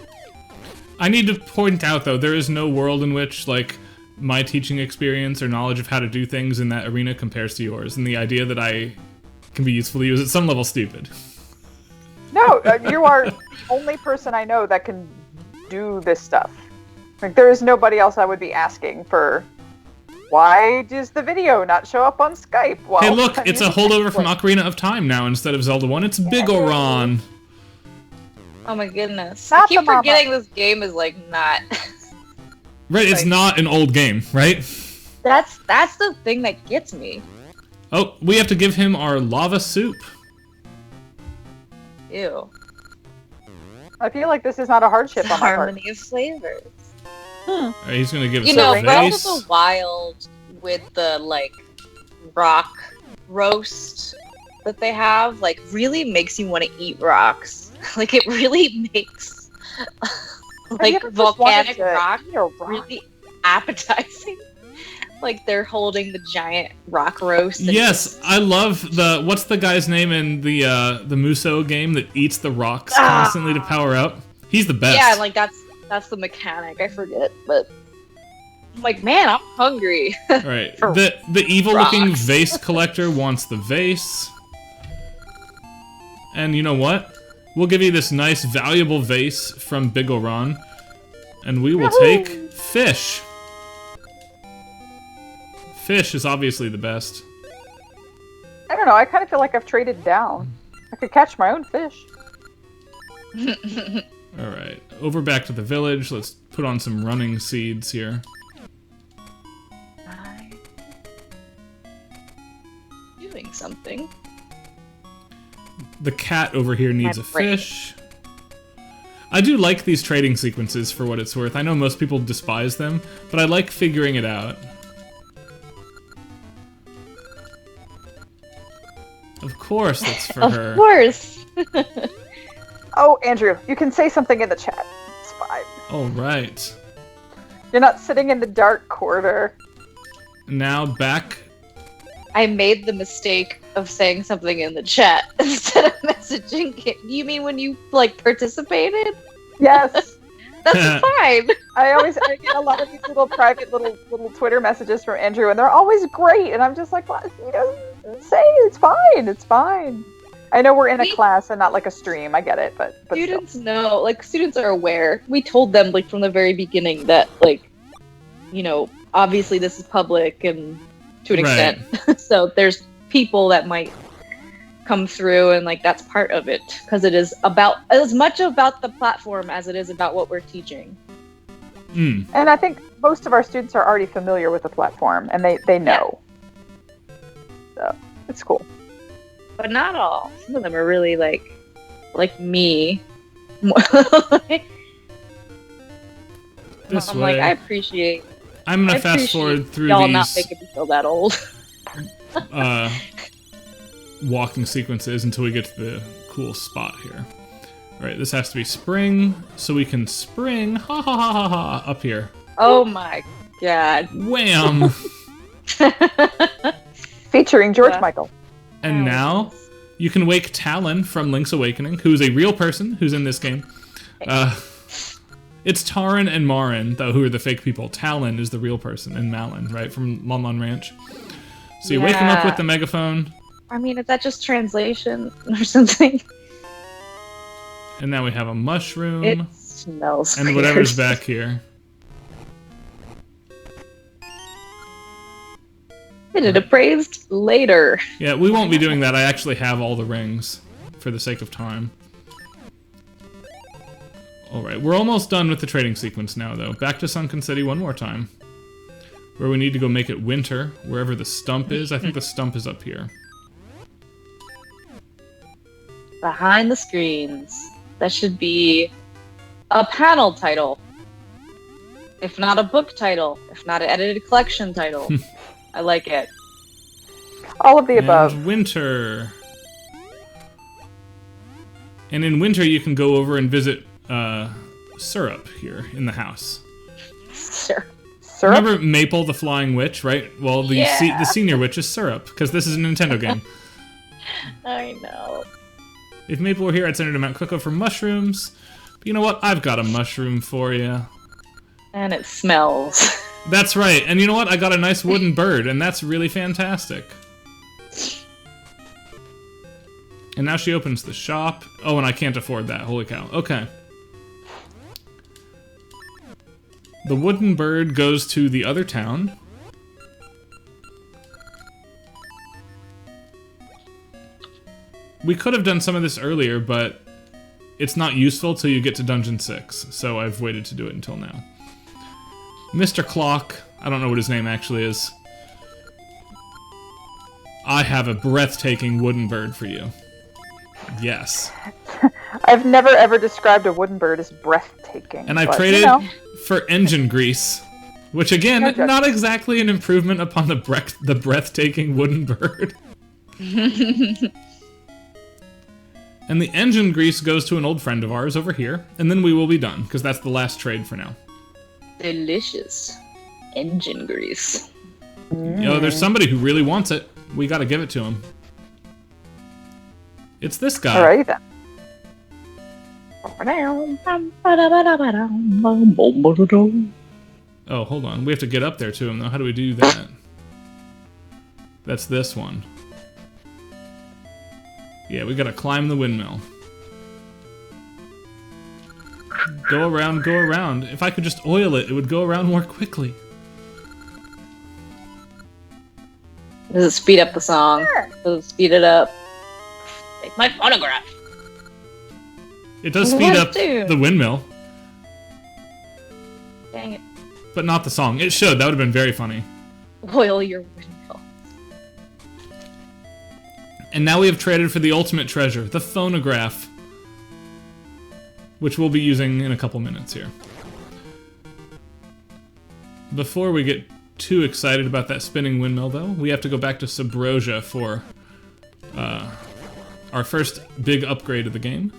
I need to point out, though, there is no world in which, like, my teaching experience or knowledge of how to do things in that arena compares to yours, and the idea that I can be useful to you is at some level stupid. No, you are the only person I know that can do this stuff. Like, there is nobody else I would be asking for. Why does the video not show up on Skype? Well, Hey, look, it's a holdover from Ocarina of Time now instead of Zelda 1. It's Bigoron. Oh my goodness! Not I keep the mama. forgetting this game is like not. Right, it's not an old game, right? That's the thing that gets me. Oh, we have to give him our lava soup. Ew. I feel like this is not a hardship on my part. Harmony of flavors. Alright, he's gonna give us You know, a Breath vase. of the Wild with the like rock roast that they have, like really makes you want to eat rocks. Like it really makes Have you like ever just volcanic wanted to rock eat a rock? really appetizing. Like they're holding the giant rock roast. and Yes, I love the what's the guy's name in the Muso game that eats the rocks constantly to power up? He's the best. Yeah, like that's the mechanic. I forget, but I'm like, man, I'm hungry. Right. for The evil looking rocks. vase collector wants the vase. And you know what? We'll give you this nice valuable vase from Bigoron. And we will take fish. Fish is obviously the best. I don't know. I kind of feel like I've traded down. I could catch my own fish. Alright, over back to the village. Let's put on some running seeds here. Doing something. The cat over here needs My a brain. fish. I do like these trading sequences for what it's worth. I know most people despise them, but I like figuring it out. Of course, that's for her. Of course. Oh, Andrew, you can say something in the chat. It's fine. All right. You're not sitting in the dark corner. Now back. I made the mistake of saying something in the chat instead of messaging it. You mean when you like participated? Yes. That's fine. I get a lot of these little private little Twitter messages from Andrew, and they're always great. And I'm just like, what? You know, say it's fine. It's fine. I know we're in a class and not like a stream. I get it, but Students know, like students are aware. We told them like from the very beginning that like, you know, obviously this is public and to an Right. extent. So there's people that might come through and like that's part of it because it is about as much about the platform as it is about what we're teaching. Mm. And I think most of our students are already familiar with the platform, and they know. So it's cool. But not all. Some of them are really like me. This I'm way. like, I appreciate I'm gonna I fast appreciate forward through y'all not these making me feel that old. walking sequences until we get to the cool spot here. Alright, this has to be spring, so we can spring, ha ha ha ha ha, up here. Oh my god. Wham! Featuring George Yeah. Michael. And now you can wake Talon from Link's Awakening, who's a real person who's in this game. It's Taran and Marin, though, who are the fake people. Talon is the real person, and Malin, right, from Lon Lon Ranch. So you wake him up with the megaphone. I mean, is that just translation or something? And now we have a mushroom. It smells and weird. whatever's back here. It appraised later. Yeah, we won't be doing that. I actually have all the rings for the sake of time. Alright, we're almost done with the trading sequence now, though. Back to Sunken City one more time. Where we need to go make it winter, wherever the stump is. I think the stump is up here. Behind the screens. That should be a panel title. If not a book title. If not an edited collection title. I like it. All of the above. And winter. And in winter you can go over and visit Syrup here in the house. Sure. Syrup? Remember Maple the Flying Witch, right? Well, the senior witch is Syrup, because this is a Nintendo game. I know. If Maple were here, I'd send her to Mount Cocoa for mushrooms. But you know what? I've got a mushroom for you. And it smells. That's right. And you know what? I got a nice wooden bird, and that's really fantastic. And now she opens the shop. Oh, and I can't afford that. Holy cow. Okay. The wooden bird goes to the other town. We could have done some of this earlier, but it's not useful till you get to Dungeon 6, so I've waited to do it until now. Mr. Clock, I don't know what his name actually is. I have a breathtaking wooden bird for you. Yes. I've never ever described a wooden bird as breathtaking. And I but, traded you know. for engine grease, which again, No judgment. not exactly an improvement upon the breathtaking wooden bird. And the engine grease goes to an old friend of ours over here, and then we will be done, because that's the last trade for now. Delicious. Engine grease. Yo, there's somebody who really wants it. We gotta give it to him. It's this guy. Alright then. Oh, hold on. We have to get up there to him, though. How do we do that? That's this one. Yeah, we gotta climb the windmill. Go around, go around. If I could just oil it, it would go around more quickly. Does it speed up the song? Sure. Does it speed it up? Take my photograph. It does Well, speed what up do? the windmill, Dang it. but not the song. It should. That would have been very funny. Oil your windmill. And now we have traded for the ultimate treasure, the phonograph, which we'll be using in a couple minutes here. Before we get too excited about that spinning windmill, though, we have to go back to Subrosia for our first big upgrade of the game.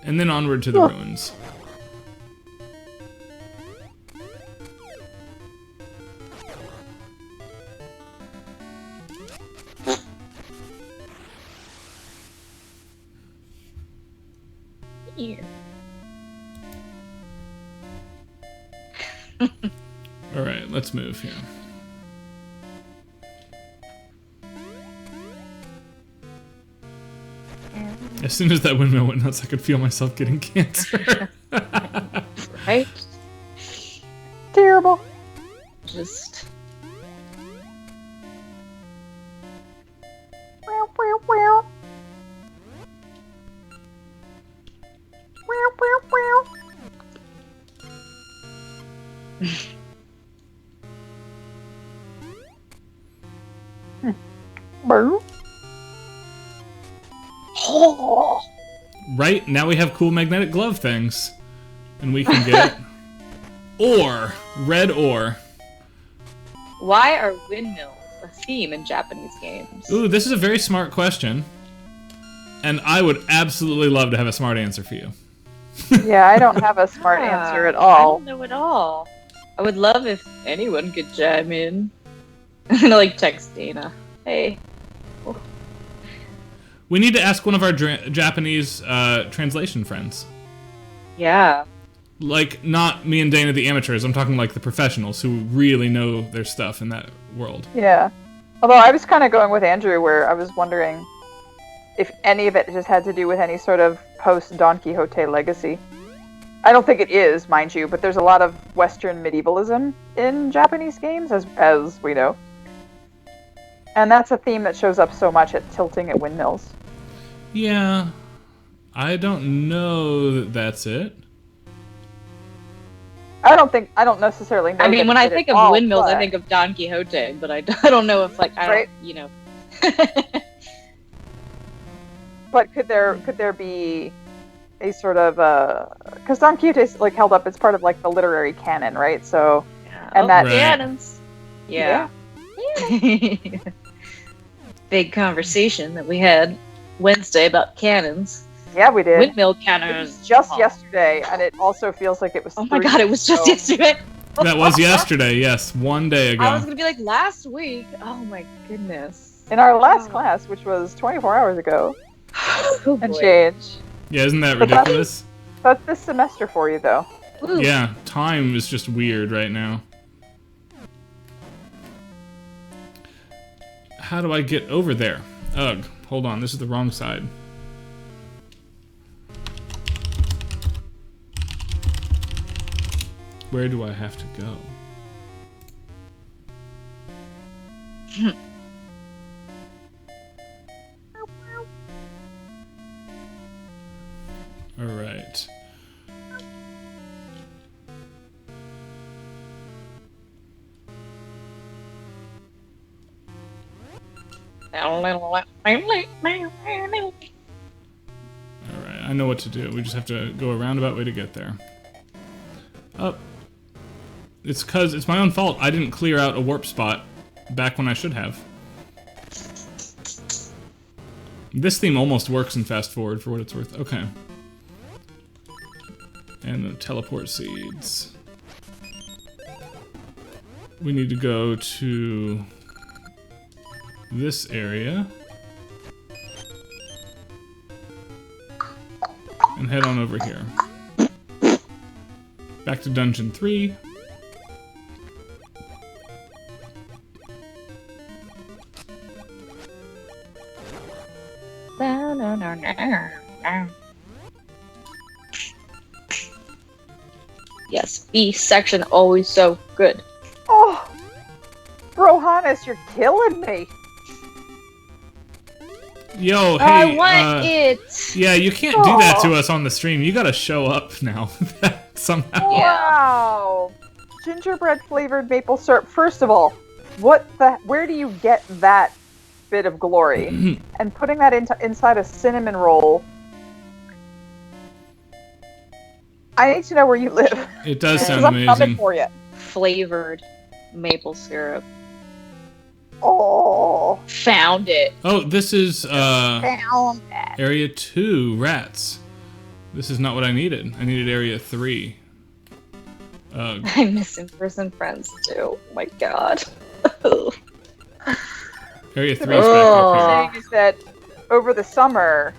And then onward to the ruins. Here. Alright, let's move here. As soon as that windmill went nuts, I could feel myself getting cancer. Right? Terrible. Just... Meow, meow, meow. Meow, meow, meow. Boo. Oh. Right, now we have cool magnetic glove things. And we can get ore. Red ore. Why are windmills a theme in Japanese games? Ooh, this is a very smart question. And I would absolutely love to have a smart answer for you. Yeah, I don't have a smart answer at I all. don't know at all. I would love if anyone could chime in. I'm gonna like text Dana. Hey. We need to ask one of our Japanese translation friends. Yeah. Like, not me and Dana the amateurs. I'm talking like the professionals who really know their stuff in that world. Yeah. Although I was kind of going with Andrew, where I was wondering if any of it just had to do with any sort of post-Don Quixote legacy. I don't think it is, mind you, but there's a lot of Western medievalism in Japanese games, as we know. And that's a theme that shows up so much at tilting at windmills. Yeah. I don't know that that's it. I don't necessarily know. I mean, when I think of windmills, but... I think of Don Quixote, but I don't know if, like, I don't, Right. you know. But could there be a sort of because Don Quixote is like held up as part of like the literary canon, right? So and that Right. cannons. Yeah. Big conversation that we had Wednesday about cannons. Yeah, we did. Windmill It cannons. was just yesterday, and it also feels like it was. Oh my 3 god, it was just years ago. yesterday. That was yesterday, yes. 1 day ago. I was gonna be like last week. Oh my goodness. In our last class, which was 24 hours ago, Oh, and boy. change. Yeah, isn't that But that's- ridiculous? That's this semester for you, though. Woo. Yeah, time is just weird right now. How do I get over there? Ugh, hold on, this is the wrong side. Where do I have to go? All right. Alright, I know what to do. We just have to go a roundabout way to get there. Oh. It's because it's my own fault. I didn't clear out a warp spot back when I should have. This theme almost works in Fast Forward for what it's worth. Okay. And the teleport seeds. We need to go to this area. And head on over here. Back to Dungeon 3. Yes, B section always so good. Oh, Rohannes, you're killing me. Yo, hey, I want it. yeah, you can't do that to us on the stream. You gotta show up now. Somehow. Yeah. Wow. Gingerbread flavored maple syrup. First of all, where do you get that bit of glory? And putting that inside a cinnamon roll. I need to know where you live. It does sound 'Cause I'm coming amazing. for you. Flavored maple syrup. Oh, Found it. Oh, this is found that. Area 2, rats. This is not what I needed. I needed Area 3. I miss in-person friends too. Oh my god. Area 3 is back up here. The thing is that over the summer,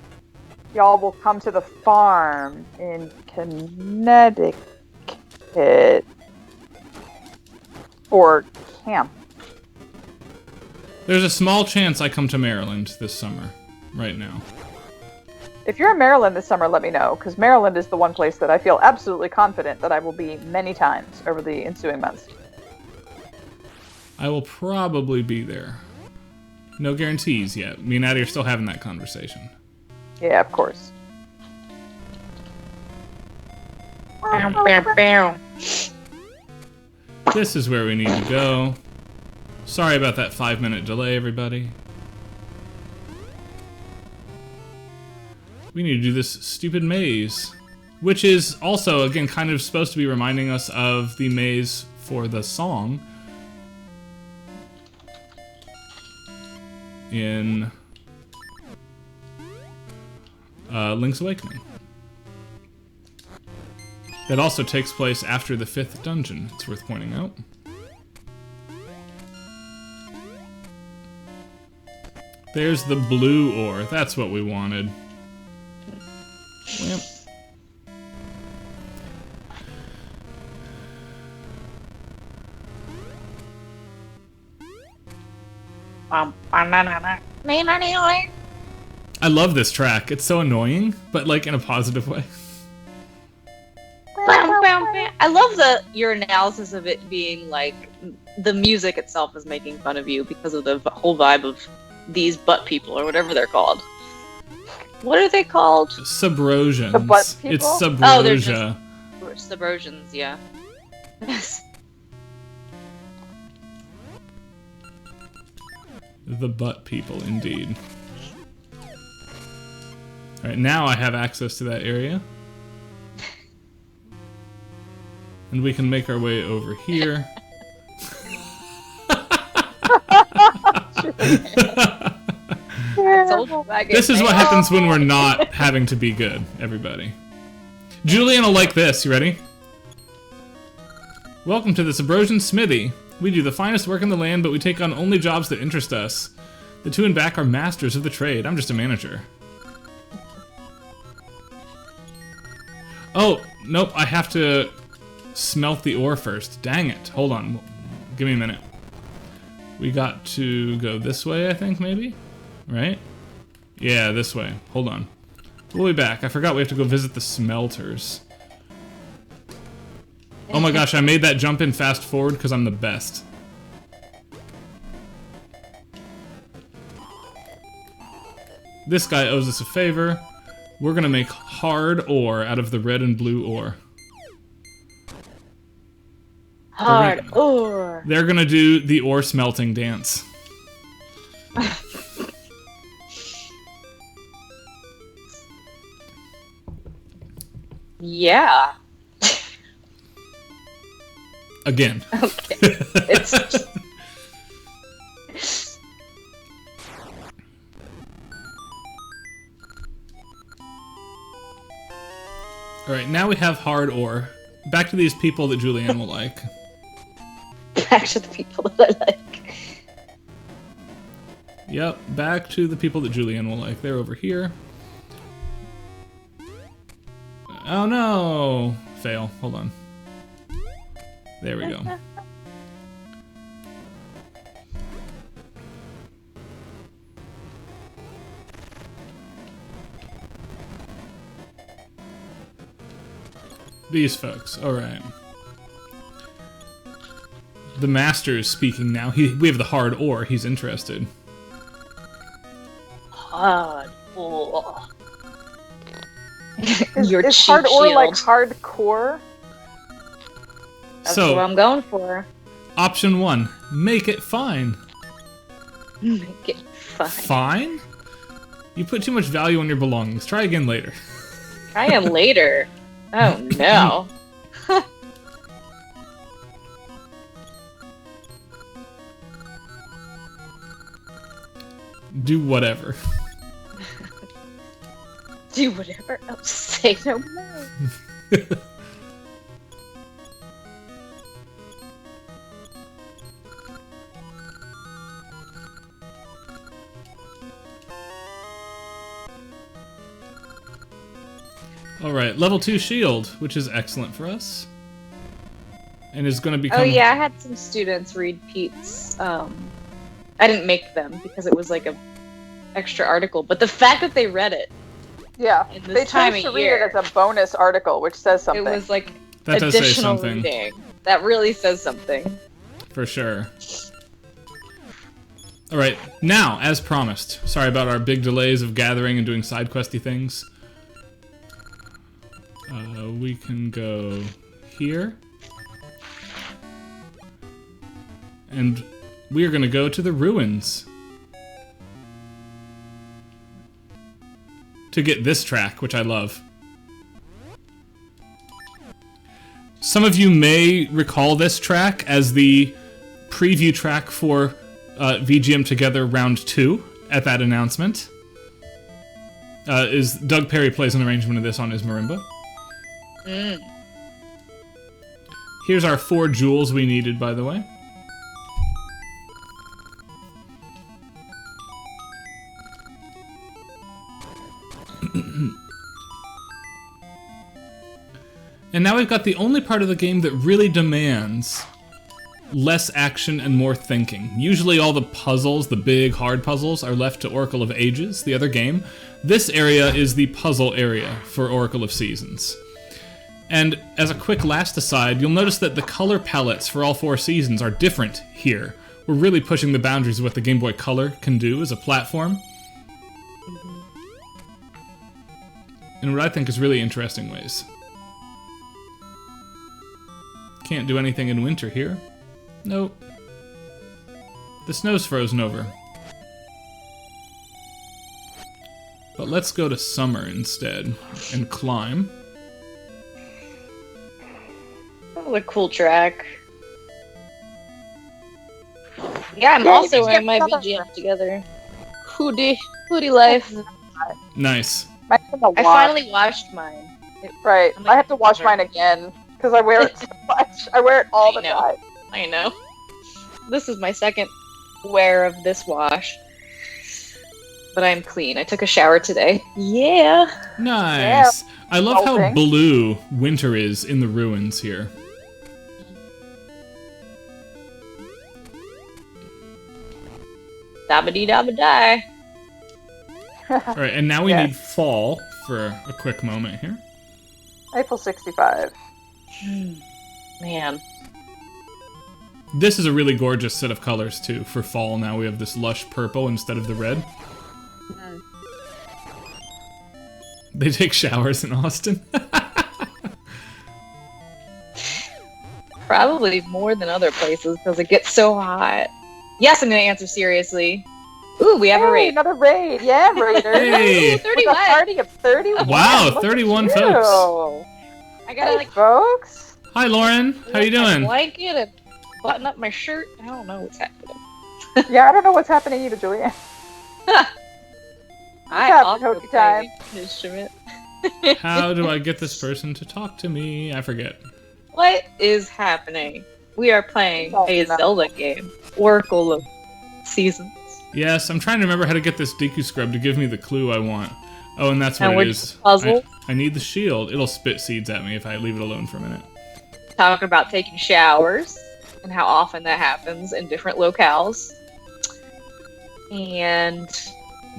y'all will come to the farm in Connecticut for camp. There's a small chance I come to Maryland this summer, right now. If you're in Maryland this summer, let me know, because Maryland is the one place that I feel absolutely confident that I will be many times over the ensuing months. I will probably be there. No guarantees yet. Me and Addie are still having that conversation. Yeah, of course. This is where we need to go. Sorry about that 5-minute delay, everybody. We need to do this stupid maze. Which is also, again, kind of supposed to be reminding us of the maze for the song. In Link's Awakening. That also takes place after the 5th dungeon, it's worth pointing out. There's the blue ore. That's what we wanted. Well. I love this track. It's so annoying, but like in a positive way. I love your analysis of it being like the music itself is making fun of you because of the whole vibe of these butt people or whatever they're called. What are they called? Subrosians. The butt people? It's Subrosia. Oh, they're just Subrosians, yeah. The butt people, indeed. Alright, now I have access to that area. And we can make our way over here. This is what happens when we're not having to be good, everybody. Julian will like this. You ready? Welcome to the Subrosian Smithy. We do the finest work in the land, but we take on only jobs that interest us. The two in back are masters of the trade. I'm just a manager. Oh, nope. I have to smelt the ore first. Dang it. Hold on. Give me a minute. We got to go this way, I think, maybe? Right? Yeah, this way. Hold on. We'll be back. I forgot we have to go visit the smelters. Oh my gosh, I made that jump in fast forward because I'm the best. This guy owes us a favor. We're gonna make hard ore out of the red and blue ore. Hard ore. They're gonna do the ore smelting dance. Yeah. Again. Okay. It's just... Alright, now we have hard ore. Back to these people that Julianne will like. Back to the people that I like. Yep, back to the people that Julianne will like. They're over here. Oh no! Fail. Hold on. There we go. These folks. Alright. The master is speaking now. We have the hard ore. He's interested. Hard ore. Is hard ore like hardcore? That's what I'm going for. Option 1. Make it fine. Make it fine. Fine? You put too much value on your belongings. Try again later. Try again later. Oh no. Do whatever. Do whatever. Oh, say no more. Alright, level 2 shield, which is excellent for us. And is going to become... Oh yeah, I had some students read Pete's, I didn't make them because it was like a extra article, but the fact that they read it. Yeah, they chose to read it as a bonus article, which says something. It was like that does say additional something. reading. That really says something. For sure. Alright, now, as promised. Sorry about our big delays of gathering and doing side questy things. We can go here. And we are going to go to the ruins. To get this track, which I love. Some of you may recall this track as the preview track for VGM Together Round 2 at that announcement. Is Doug Perry plays an arrangement of this on his marimba. Mm. Here's our 4 jewels we needed, by the way. And now we've got the only part of the game that really demands less action and more thinking. Usually all the puzzles, the big hard puzzles, are left to Oracle of Ages, the other game. This area is the puzzle area for Oracle of Seasons. And as a quick last aside, you'll notice that the color palettes for all 4 seasons are different here. We're really pushing the boundaries of what the Game Boy Color can do as a platform. In what I think is really interesting ways. Can't do anything in winter here. Nope. The snow's frozen over. But let's go to summer instead and climb. That was a cool track. Yeah, I'm also wearing my VGM together. Hootie life. Nice. I finally washed mine. Right. I have to wash mine again because I wear it so much. I wear it all the time. I know. This is my second wear of this wash. But I'm clean. I took a shower today. Yeah. Nice. Yeah. I love how blue winter is in the ruins here. Dabba-dee-dabba-die. Alright, and now we need fall for a quick moment here. April 65. Man. This is a really gorgeous set of colors, too, for fall. Now we have this lush purple instead of the red. Mm. They take showers in Austin. Probably more than other places because it gets so hot. Yes, I'm going to answer seriously. Ooh, we have a raid. Another raid. Yeah, Raider. Hey. 31. With a party of 31. Wow, 31 folks. I got to folks. Hi, Lauren. How you doing? Blanket and button up my shirt. I don't know what's happening. Yeah, I don't know what's happening either, Julia. I also play the instrument. How do I get this person to talk to me? I forget. What is happening? We are playing a Zelda game. Oracle of Seasons. Yes, I'm trying to remember how to get this Deku Scrub to give me the clue I want. Oh, and that's what it is. Puzzle. I need the shield. It'll spit seeds at me if I leave it alone for a minute. Talk about taking showers and how often that happens in different locales. And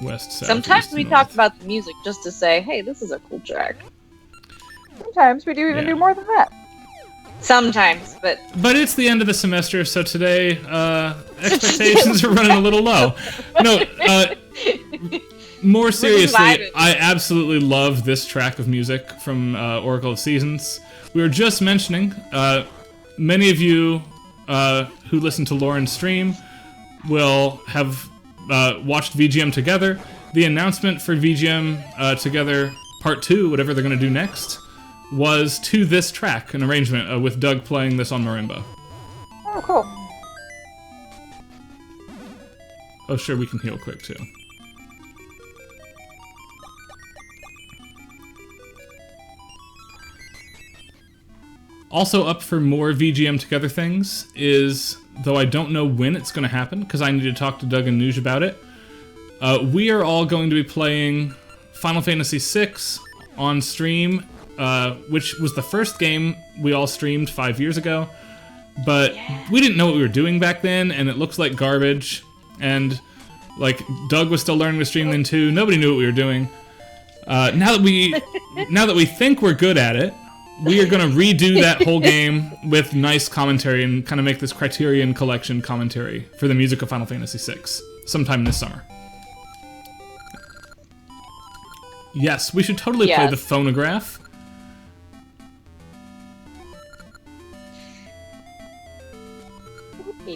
West, south, sometimes east, we north. talk about the music just to say, hey, this is a cool track. Sometimes we do even do more than that. Sometimes, but it's the end of the semester, so today expectations are running a little low. No, more seriously, I absolutely love this track of music from Oracle of Seasons. We were just mentioning, many of you who listen to Lauren's stream will have watched VGM Together. The announcement for VGM Together Part 2, whatever they're going to do next, was to this track, an arrangement with Doug playing this on marimba. Oh, cool. Oh, sure, we can heal quick, too. Also up for more VGM Together things is, though I don't know when it's going to happen, because I need to talk to Doug and Nuge about it, we are all going to be playing Final Fantasy VI on stream, which was the first game we all streamed 5 years ago, but we didn't know what we were doing back then, and it looks like garbage, and, like, Doug was still learning to stream then too. Nobody knew what we were doing. Now that we think we're good at it, we are going to redo that whole game with nice commentary and kind of make this Criterion Collection commentary for the music of Final Fantasy VI sometime this summer. Yes, we should totally play the phonograph.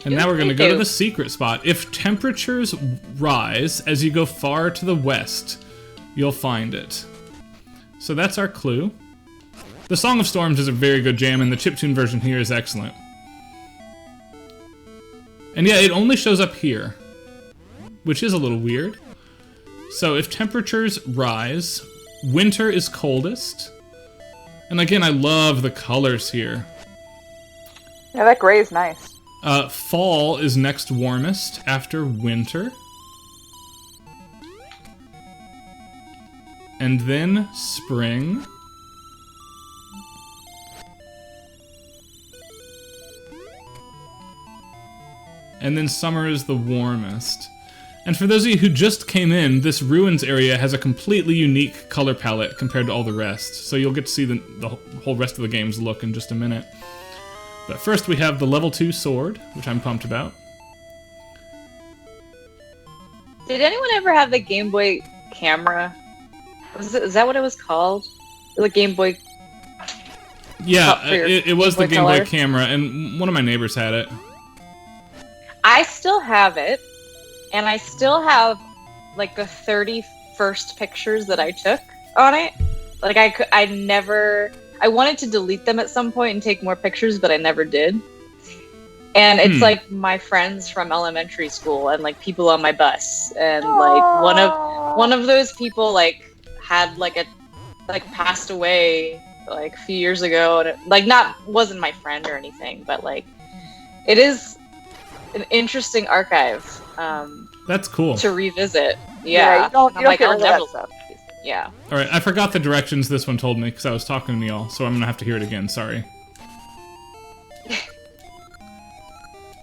And now we're going to go to the secret spot. If temperatures rise as you go far to the west, you'll find it. So that's our clue. The Song of Storms is a very good jam, and the chiptune version here is excellent. And yeah, it only shows up here, which is a little weird. So if temperatures rise, winter is coldest. And again, I love the colors here. Yeah, that gray is nice. Fall is next warmest after winter. and then spring. And then summer is the warmest. And for those of you who just came in, this ruins area has a completely unique color palette compared to all the rest. So you'll get to see the whole rest of the game's look in just a minute. But first we have the level 2 sword, which I'm pumped about. Did anyone ever have the Game Boy camera? Is that what it was called? The Game Boy. Yeah, it was the Game Boy Color? camera, and one of my neighbors had it. I still have it, and I still have like the 30 first pictures that I took on it. Like I wanted to delete them at some point and take more pictures, but I never did. And it's like my friends from elementary school and like people on my bus, and like one of those people like had passed away like a few years ago, and it, like wasn't my friend or anything, but like it is an interesting archive. That's cool. To revisit. Yeah, you don't get rid of that never. stuff. Yeah. All right, I forgot the directions this one told me because I was talking to y'all, so I'm gonna have to hear it again. Sorry.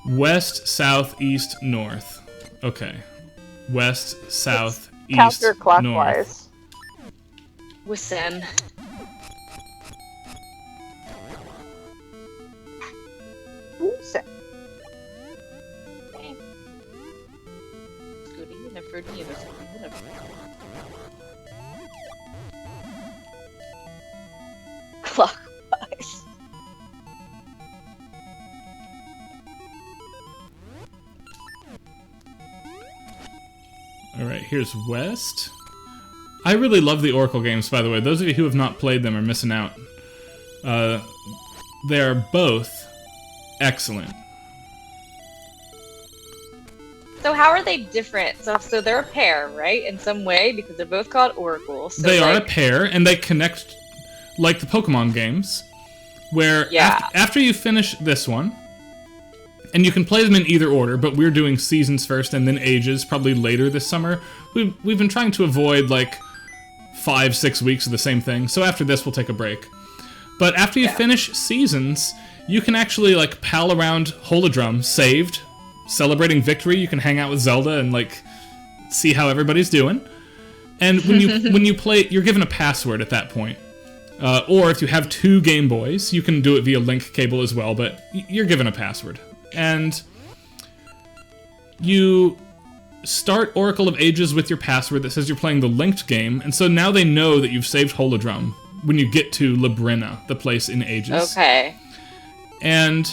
West, south, east, north. Okay. West, south, east, north. Counterclockwise. Wisen. Wisen. Clockwise. Alright, here's West. I really love the Oracle games, by the way. Those of you who have not played them are missing out. They are both excellent. So how are they different? So they're a pair, right? In some way, because they're both called Oracle. So they are a pair, and they connect like the Pokemon games, where after you finish this one, and you can play them in either order, but we're doing seasons first and then ages probably later this summer. We've been trying to avoid like 5-6 weeks of the same thing, so after this we'll take a break. But after you finish seasons, you can actually like pal around Holodrum, saved, celebrating victory. You can hang out with Zelda and like see how everybody's doing. And when you play, you're given a password at that point. Or if you have 2 Game Boys, you can do it via link cable as well, but you're given a password. And you start Oracle of Ages with your password that says you're playing the linked game, and so now they know that you've saved Holodrum when you get to Labrina, the place in Ages. Okay. And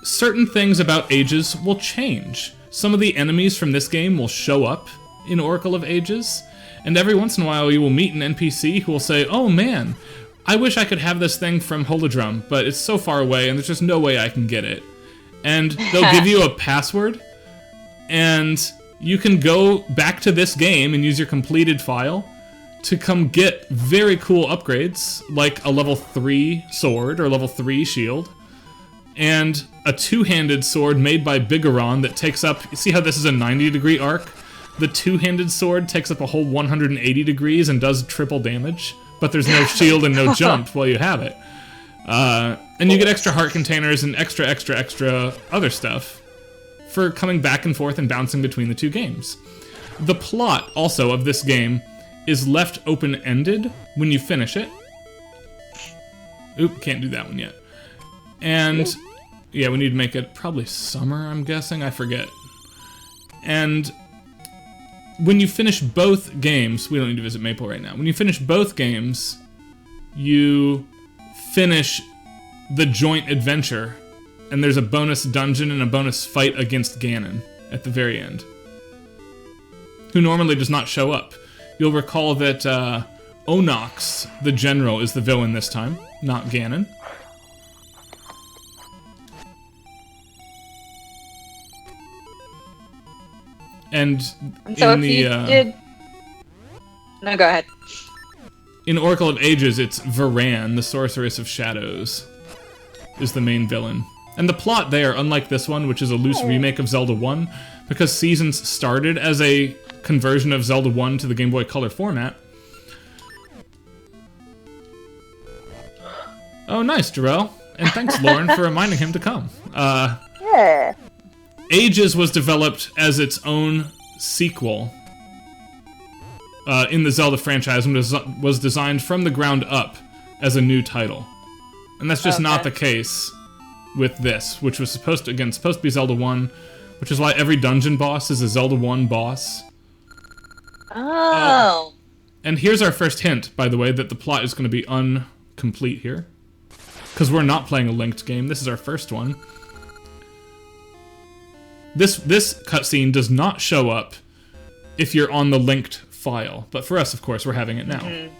certain things about Ages will change. Some of the enemies from this game will show up in Oracle of Ages, and every once in a while you will meet an NPC who will say, "Oh man, I wish I could have this thing from Holodrum, but it's so far away and there's just no way I can get it." And they'll give you a password, and you can go back to this game and use your completed file to come get very cool upgrades, like a level 3 sword or level 3 shield, and a 2-handed sword made by Bigoron that takes up... See how this is a 90-degree arc? The 2-handed sword takes up a whole 180 degrees and does triple damage, but there's no shield and no jump while you have it. And you get extra heart containers and extra other stuff for coming back and forth and bouncing between the 2 games. The plot, also, of this game is left open-ended when you finish it. Oop, can't do that one yet. And, yeah, we need to make it probably summer, I'm guessing? I forget. And when you finish both games, we don't need to visit Maple right now. When you finish both games, you finish the joint adventure, and there's a bonus dungeon and a bonus fight against Ganon at the very end, who normally does not show up. You'll recall that Onox, the general, is the villain this time, not Ganon. And so in if the you did... No, go ahead. In Oracle of Ages, it's Varan, the Sorceress of Shadows, is the main villain. And the plot there, unlike this one, which is a loose remake of Zelda 1, because Seasons started as a conversion of Zelda 1 to the Game Boy Color format, Oh, nice, Jarrell. And thanks, Lauren, for reminding him to come. Yeah. Ages was developed as its own sequel in the Zelda franchise and was designed from the ground up as a new title. And that's just not the case with this, which was supposed to be Zelda 1, which is why every dungeon boss is a Zelda 1 boss. Oh. And here's our first hint, by the way, that the plot is going to be incomplete here. Because we're not playing a linked game. This is our first one. This cutscene does not show up if you're on the linked file. But for us, of course, we're having it now. You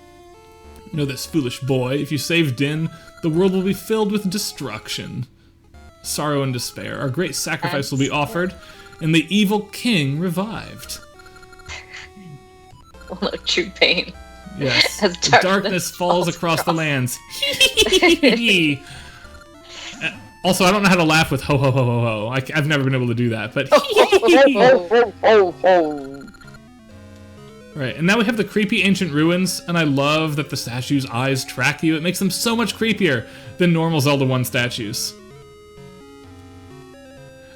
know this foolish boy. If you save Din, the world will be filled with destruction, sorrow, and despair. Our great sacrifice will be offered, and the evil king revived. Well, no true pain. Yes. As darkness falls across the lands. Also, I don't know how to laugh with ho ho ho ho ho. I've never been able to do that, but Right, and now we have the creepy ancient ruins, and I love that the statues' eyes track you. It makes them so much creepier than normal Zelda 1 statues.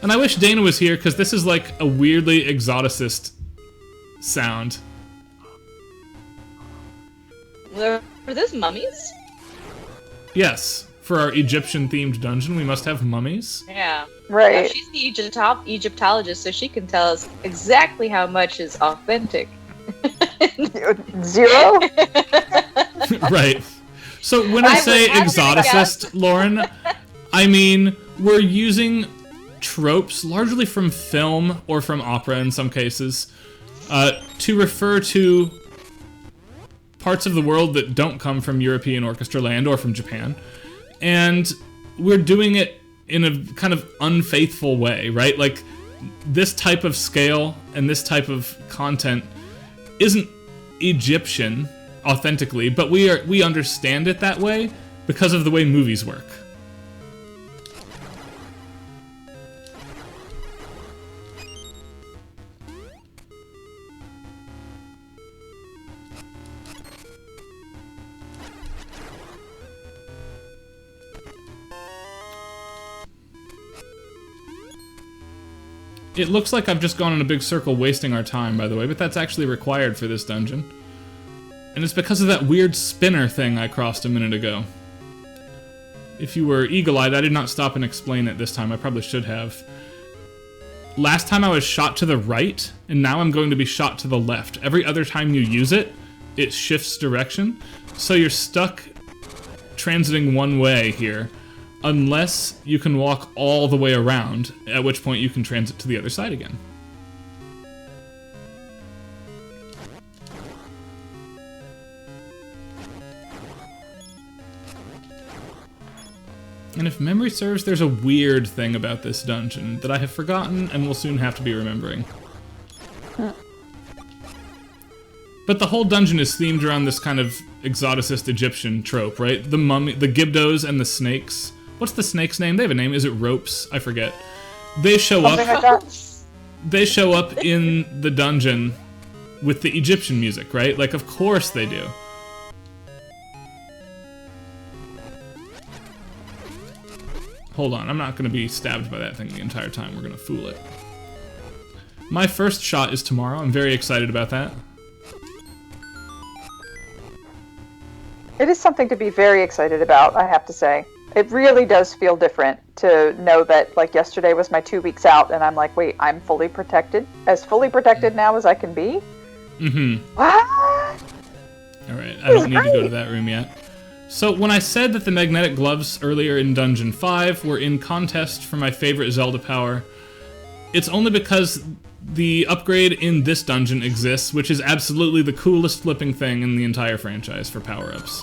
And I wish Dana was here, because this is like a weirdly exoticist sound. Were those mummies? Yes, for our Egyptian-themed dungeon, we must have mummies. Yeah. Right. Well, she's the Egyptologist, so she can tell us exactly how much is authentic. 0? Right. So when I say exoticist, Lauren, I mean we're using tropes, largely from film or from opera in some cases, to refer to parts of the world that don't come from European orchestra land or from Japan. And we're doing it in a kind of unfaithful way, right? Like, this type of scale and this type of content isn't Egyptian authentically, but we understand it that way because of the way movies work. It looks like I've just gone in a big circle wasting our time, by the way, but that's actually required for this dungeon. And it's because of that weird spinner thing I crossed a minute ago. If you were eagle-eyed, I did not stop and explain it this time. I probably should have. Last time I was shot to the right, and now I'm going to be shot to the left. Every other time you use it, it shifts direction. So you're stuck transiting one way here, unless you can walk all the way around, at which point you can transit to the other side again. And if memory serves, there's a weird thing about this dungeon that I have forgotten and will soon have to be remembering. But the whole dungeon is themed around this kind of exoticist Egyptian trope, right? The mummy, the Gibdos and the snakes. What's the snake's name? They have a name. Is it Ropes? I forget. They show up. Something like that. They show up in the dungeon with the Egyptian music, right? Like, of course they do. Hold on, I'm not going to be stabbed by that thing the entire time. We're going to fool it. My first shot is tomorrow. I'm very excited about that. It is something to be very excited about, I have to say. It really does feel different to know that, like, yesterday was my 2 weeks out, and I'm like, wait, I'm fully protected? As fully protected now as I can be? Mm-hmm. What? Alright, I don't need to go to that room yet. So, when I said that the magnetic gloves earlier in Dungeon 5 were in contest for my favorite Zelda power, it's only because the upgrade in this dungeon exists, which is absolutely the coolest flipping thing in the entire franchise for power-ups.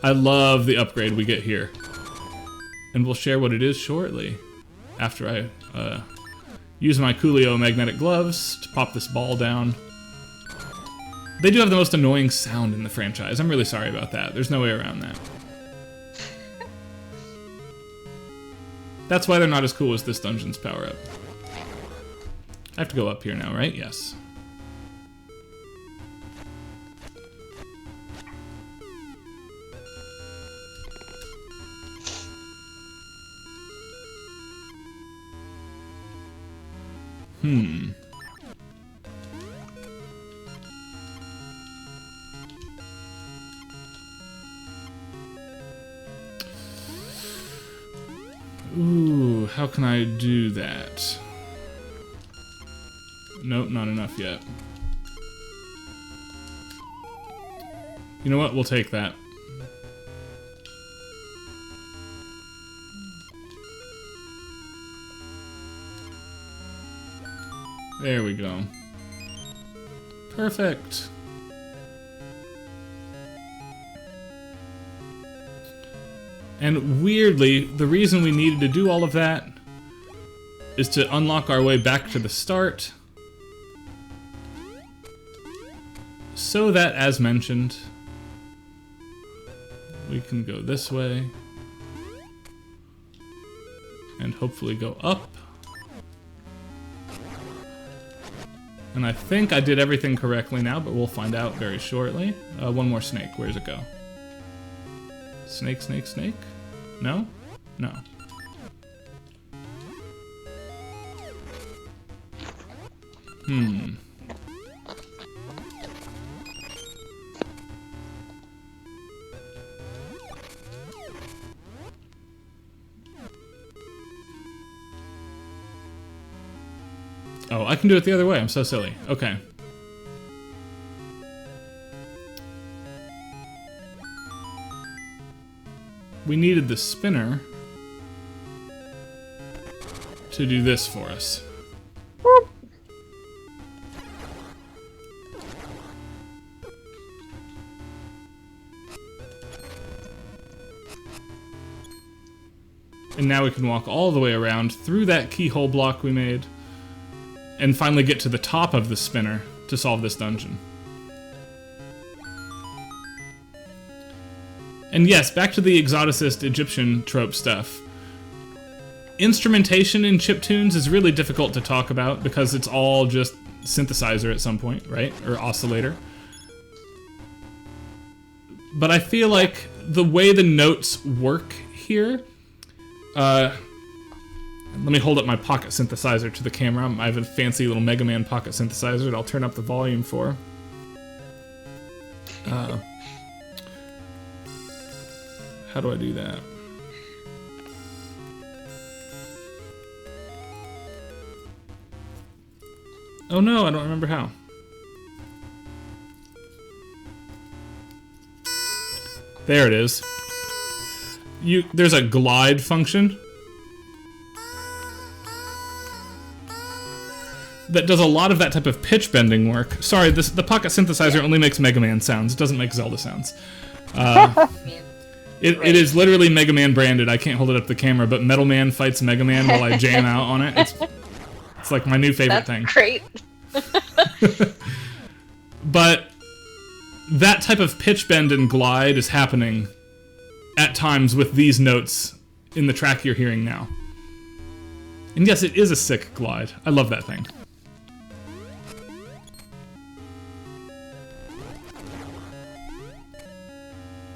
I love the upgrade we get here. And we'll share what it is shortly, after I use my Coolio magnetic gloves to pop this ball down. They do have the most annoying sound in the franchise. I'm really sorry about that. There's no way around that. That's why they're not as cool as this dungeon's power-up. I have to go up here now, right? Yes. Ooh, how can I do that? Nope, not enough yet. You know what? We'll take that. There we go. Perfect. And weirdly, the reason we needed to do all of that is to unlock our way back to the start. So that, as mentioned, we can go this way. And hopefully go up. And I think I did everything correctly now, but we'll find out very shortly. One more snake. Where's it go? Snake, snake, snake? No? No. Oh, I can do it the other way. I'm so silly. Okay. We needed the spinner to do this for us. Whoop. And now we can walk all the way around through that keyhole block we made and finally get to the top of the spinner to solve this dungeon. And yes, back to the exoticist Egyptian trope stuff. Instrumentation in chiptunes is really difficult to talk about because it's all just synthesizer at some point, right? Or oscillator. But I feel like the way the notes work here... let me hold up my pocket synthesizer to the camera. I have a fancy little Mega Man pocket synthesizer that I'll turn up the volume for. How do I do that? Oh no, I don't remember how. There it is. There's a glide function that does a lot of that type of pitch bending work. Sorry, the pocket synthesizer only makes Mega Man sounds. It doesn't make Zelda sounds. It is literally Mega Man branded. I can't hold it up to the camera, but Metal Man fights Mega Man while I jam out on it. It's like my new favorite thing. That's great. But that type of pitch bend and glide is happening at times with these notes in the track you're hearing now. And yes, it is a sick glide. I love that thing.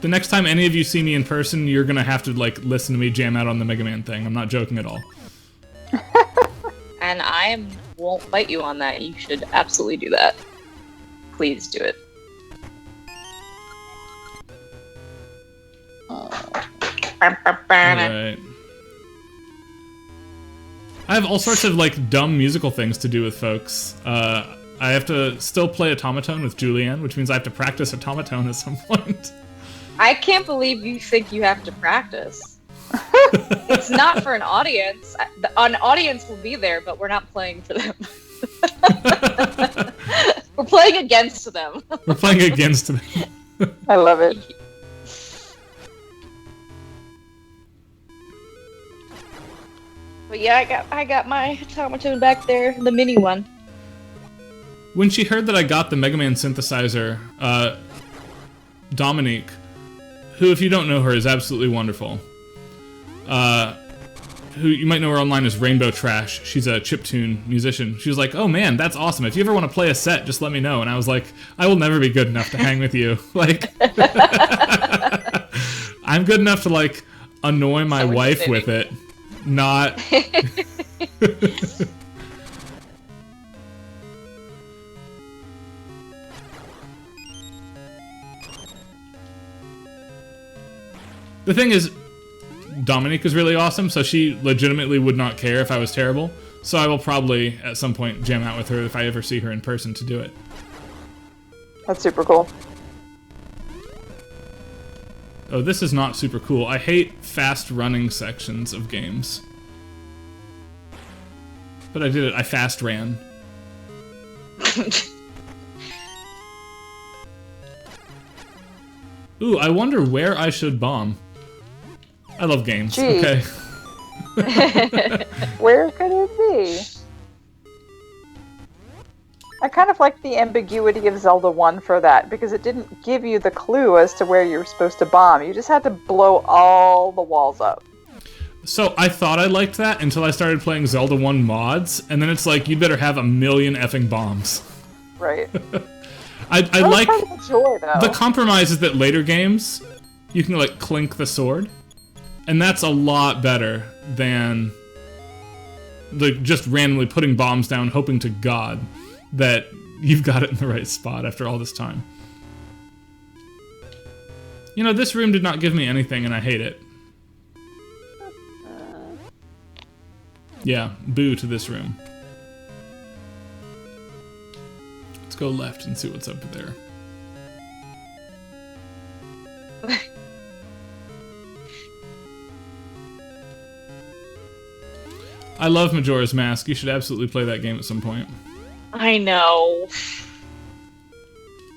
The next time any of you see me in person, you're gonna have to, like, listen to me jam out on the Mega Man thing. I'm not joking at all. And I won't fight you on that. You should absolutely do that. Please do it. Right. I have all sorts of, like, dumb musical things to do with folks. I have to still play Automaton with Julianne, which means I have to practice Automaton at some point. I can't believe you think you have to practice. It's not for an audience. An audience will be there, but we're not playing for them. We're playing against them. We're playing against them. I love it. But yeah, I got my automaton back there, the mini one. When she heard that I got the Mega Man synthesizer, Dominique, who, if you don't know her, is absolutely wonderful, who you might know her online as Rainbow Trash. She's a chiptune musician. She was like, "Oh man, that's awesome. If you ever want to play a set, just let me know." And I was like, "I will never be good enough to hang with you. Like, I'm good enough to, like, annoy my wife with it, not..." The thing is, Dominique is really awesome, so she legitimately would not care if I was terrible. So I will probably, at some point, jam out with her if I ever see her in person to do it. That's super cool. Oh, this is not super cool. I hate fast-running sections of games. But I did it. I fast-ran. Ooh, I wonder where I should bomb. I love games. Gee. Okay. Where could it be? I kind of like the ambiguity of Zelda 1 for that, because it didn't give you the clue as to where you were supposed to bomb. You just had to blow all the walls up. So I thought I liked that until I started playing Zelda 1 mods, and then it's like, you'd better have 1,000,000 effing bombs. Right. I like part of the joy, though. the compromise is that later games, you can like clink the sword, and that's a lot better than like just randomly putting bombs down, hoping to God that you've got it in the right spot after all this time. You know, this room did not give me anything, and I hate it. Yeah, boo to this room. Let's go left and see what's up there. I love Majora's Mask. You should absolutely play that game at some point. I know.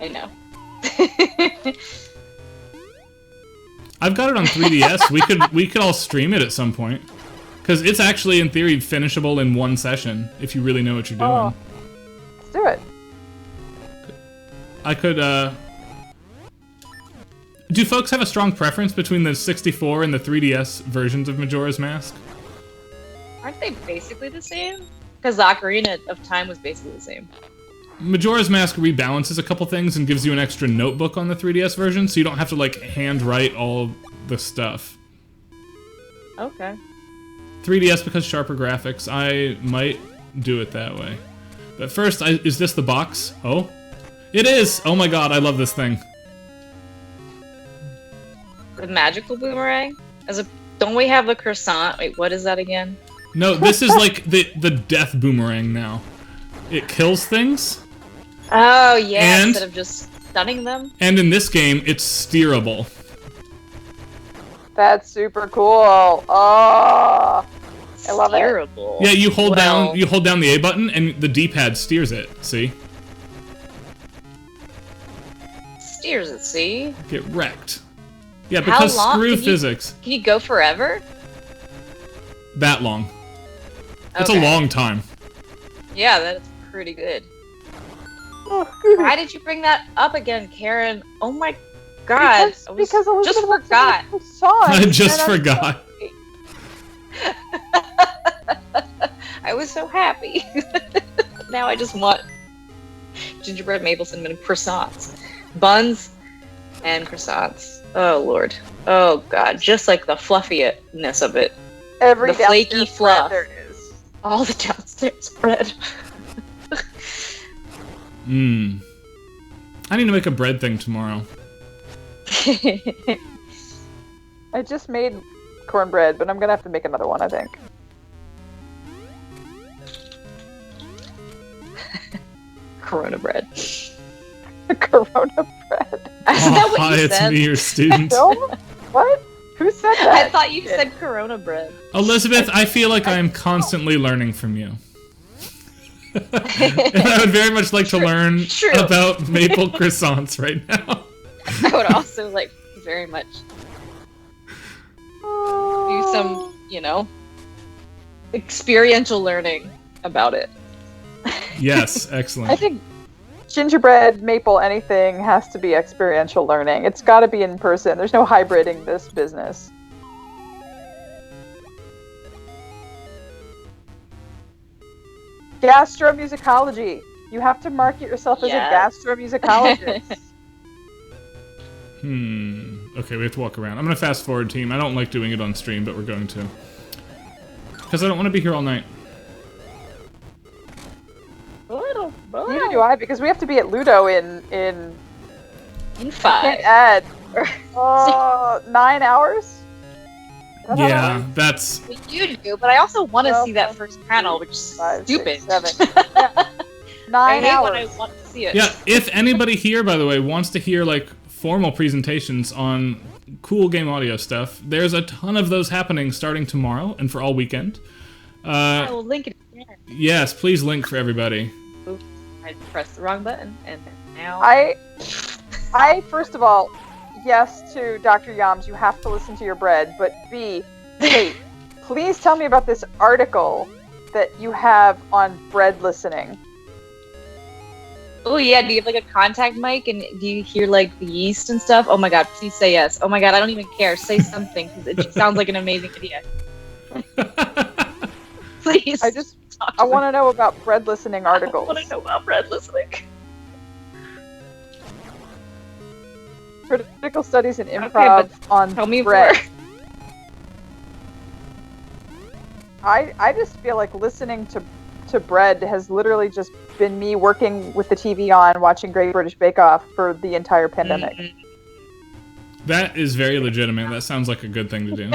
I know. I've got it on 3DS. We could all stream it at some point. Because it's actually, in theory, finishable in one session, if you really know what you're doing. Oh. Let's do it. I could, Do folks have a strong preference between the 64 and the 3DS versions of Majora's Mask? Aren't they basically the same? Because the Ocarina of Time was basically the same. Majora's Mask rebalances a couple things and gives you an extra notebook on the 3DS version, so you don't have to, like, handwrite all the stuff. Okay. 3DS because sharper graphics. I might do it that way. But first, is this the box? Oh? It is! Oh my god, I love this thing. The magical boomerang? Don't we have the croissant? Wait, what is that again? No, this is like the death boomerang now. It kills things. Oh, yeah, And- instead of just stunning them? And in this game, it's steerable. That's super cool. Oh, I love it. Steerable. Yeah, you hold Well, down the A button, and the D-pad steers it. See? steers it, see? Get wrecked. Yeah, How because long screw can you- physics. Can you go forever? That long. It's a Okay. long time. Yeah, that's pretty good. Oh, Why did you bring that up again, Karen? Oh my god. because Elizabeth just wants to forgot. make a song, I just and I'm forgot. I was so happy. Now I just want gingerbread, maple cinnamon croissants. Buns and croissants. Oh lord. Oh god. Just like the fluffiness of it. Every the flaky downstairs fluff. bread there is. All the downstairs bread. Mmm. I need to make a bread thing tomorrow. I just made cornbread, but I'm gonna have to make another one, I think. Corona bread. Corona bread. Is that what Hi, you it's said? me, your student. No? What? Who said that? I thought you said Corona bread. Elizabeth, I feel like I am constantly learning from you. And I would very much like to learn True. about maple croissants right now. I would also like very much do some, experiential learning about it. Yes, I excellent. think gingerbread, maple, anything has to be experiential learning. It's got to be in person. There's no hybriding this business. Gastromusicology. You have to market yourself as Yes. a gastromusicologist. Okay, we have to walk around. I'm gonna fast forward, team. I don't like doing it on stream, but we're going to. Because I don't want to be here all night. Neither do I, because we have to be at Ludo in In 5. can't add 9 hours? Is that how that Yeah, works? that's... Well, you do, but I also want to Well, see that first panel, which is 5, stupid. 6, 7. Yeah. 9 I hate hours. when I want to see it. Yeah, if anybody here, by the way, wants to hear, like, formal presentations on cool game audio stuff, there's a ton of those happening starting tomorrow and for all weekend. I will link it here. Yes, please link for everybody. Oops, I pressed the wrong button, and now... I first of all, yes to Dr. Yams, you have to listen to your bread, but B, Kate, please tell me about this article that you have on bread listening. Oh yeah, do you have like a contact mic, and do you hear like the yeast and stuff? Oh my god, please say yes. Oh my god, I don't even care. Say something, because it sounds like an amazing idea. Please. I want to know about bread listening articles. I want to know about bread listening. Critical studies in improv on Tell me bread. more. I just feel like listening to bread has literally just been me working with the TV on, watching Great British Bake Off for the entire pandemic. Mm-hmm. That is very legitimate. That sounds like a good thing to do.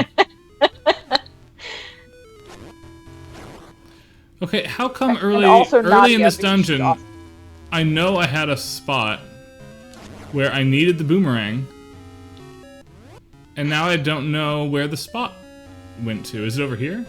Okay, how come early in Nadia, this because she's dungeon, awesome. I know I had a spot where I needed the boomerang, and now I don't know where the spot went to. Is it over here?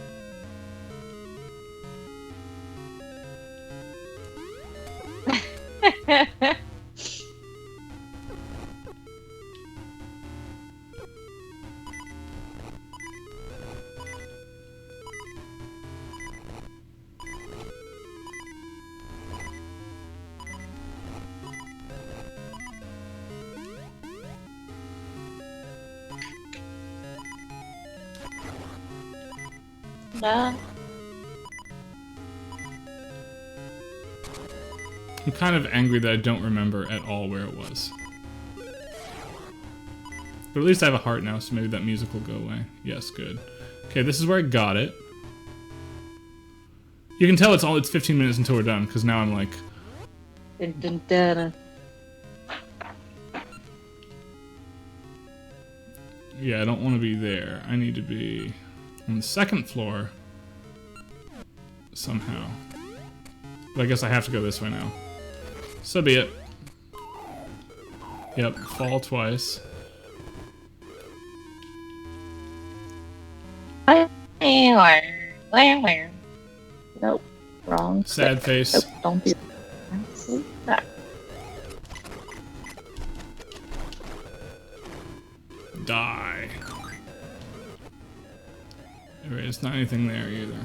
Nah. I'm kind of angry that I don't remember at all where it was. But at least I have a heart now, so maybe that music will go away. Yes, good. Okay, this is where I got it. You can tell it's 15 minutes until we're done, because now I'm like... Dun, dun, dun. Yeah, I don't want to be there. I need to be on the second floor somehow. But I guess I have to go this way now. So be it. Yep, fall twice. Nope, wrong. Sad face. Nope, don't do that. Die. There's not anything there either.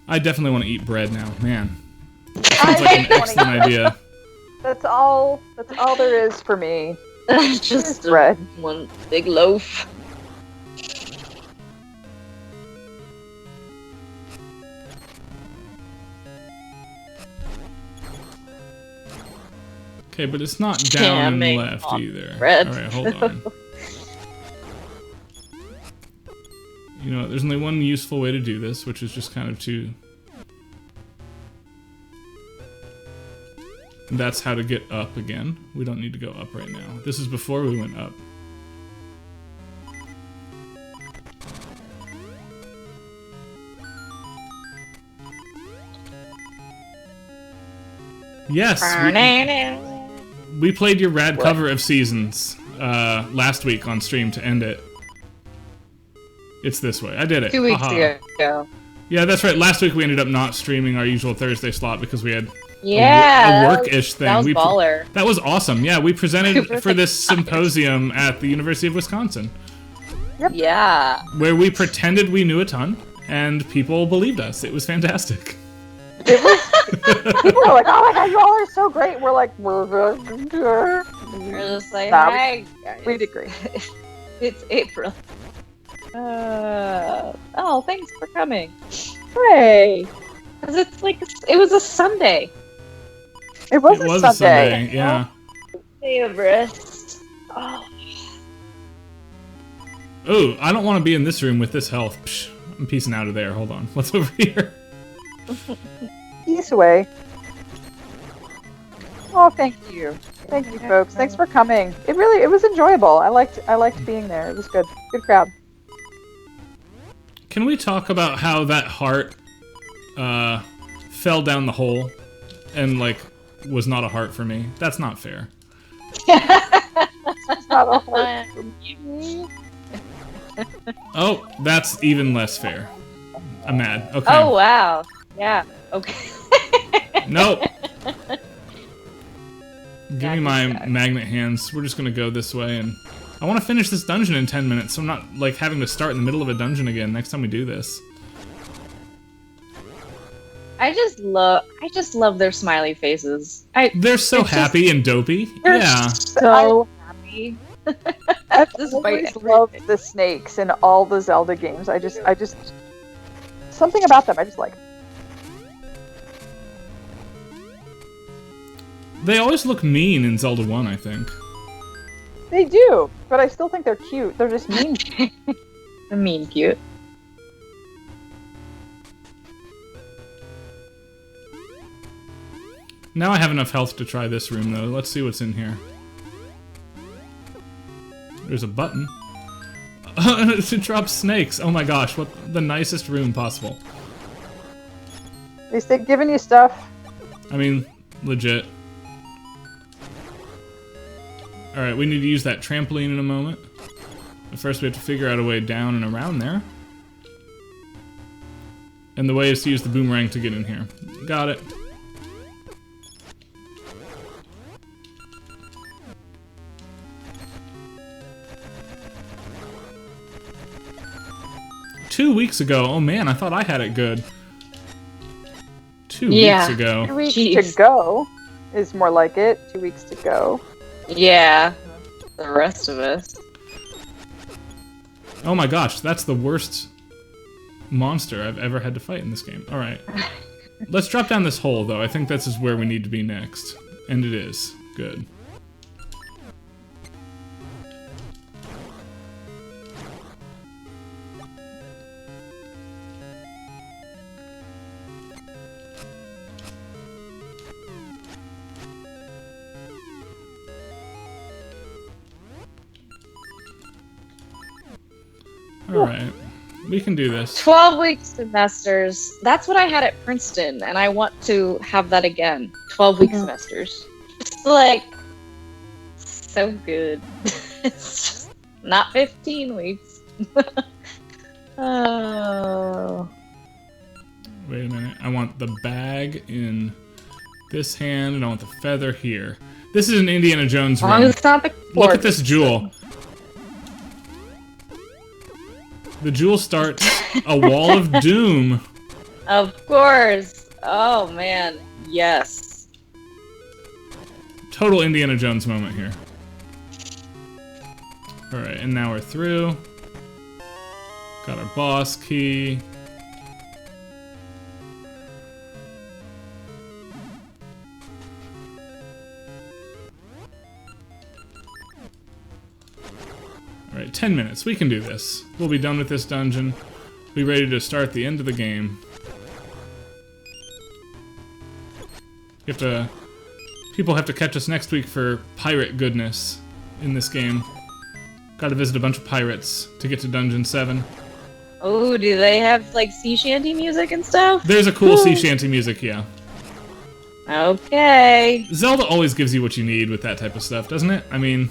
I definitely want to eat bread now, man. Sounds like an excellent idea. That's all there is for me. Just bread. One big loaf. Okay, but it's not down and left either. Alright, hold on. You know what, there's only one useful way to do this, which is just kind of to... And that's how to get up again. We don't need to go up right now. This is before we went up. Yes! We played your rad cover of Seasons last week on stream to end it. It's this way. I did it. 2 weeks ago. Yeah, that's right. Last week we ended up not streaming our usual Thursday slot because we had a work-ish thing. That was baller. That was awesome. Yeah, we presented for this symposium at the University of Wisconsin. Yep. Yeah. Where we pretended we knew a ton, and people believed us. It was fantastic. It was, people were like, "Oh my god, you all are so great." We're like, We're just like, Nah, hey, guys. we did great. It's April. Oh, thanks for coming. Hooray! Because it's like, it was a Sunday. It was a Sunday. Yeah. Day of rest. Oh. Oh, I don't want to be in this room with this health. Psh, I'm piecing out of there. Hold on. What's over here? Peace away. Oh, thank you. Thank you, folks. Thanks for coming. It was enjoyable. I liked being there. It was good. Good crowd. Can we talk about how that heart fell down the hole and like was not a heart for me? That's not fair. It's not a heart for me. Oh, that's even less fair. I'm mad. Okay. Oh wow. Yeah. Okay. Nope. Give me my sad. magnet hands. We're just gonna go this way, and I want to finish this dungeon in 10 minutes, so I'm not like having to start in the middle of a dungeon again next time we do this. I just love their smiley faces. They're so happy and dopey. They're Yeah. so happy. I've Despite always everything. loved the snakes in all the Zelda games. I just something about them I just like. They always look mean in Zelda 1, I think. They do, but I still think they're cute. They're just mean. I mean, cute. Now I have enough health to try this room, though. Let's see what's in here. There's a button. To drop snakes. Oh my gosh, what the nicest room possible. They stay giving you stuff. I mean, legit. Alright, we need to use that trampoline in a moment. But first we have to figure out a way down and around there. And the way is to use the boomerang to get in here. Got it. Two weeks ago. Oh man, I thought I had it good. 2 weeks ago. 2 weeks Jeez. to go is more like it. 2 weeks to go. Yeah. The rest of us. Oh my gosh, that's the worst monster I've ever had to fight in this game. Alright. Let's drop down this hole, though. I think this is where we need to be next. And it is. Good. Alright. We can do this. 12-week semesters. That's what I had at Princeton, and I want to have that again. 12-week semesters. It's like so good. It's just not 15 weeks. Oh. Wait a minute. I want the bag in this hand, and I want the feather here. This is an Indiana Jones As long room. as it's not the Look cord. at this jewel. The jewel starts a wall of doom. Of course. Oh man. Yes. Total Indiana Jones moment here. Alright, and now we're through. Got our boss key. Alright, 10 minutes. We can do this. We'll be done with this dungeon. Be ready to start the end of the game. People have to catch us next week for pirate goodness in this game. Gotta visit a bunch of pirates to get to Dungeon 7. Oh, do they have like sea shanty music and stuff? There's a cool sea shanty music, yeah. Okay. Zelda always gives you what you need with that type of stuff, doesn't it? I mean...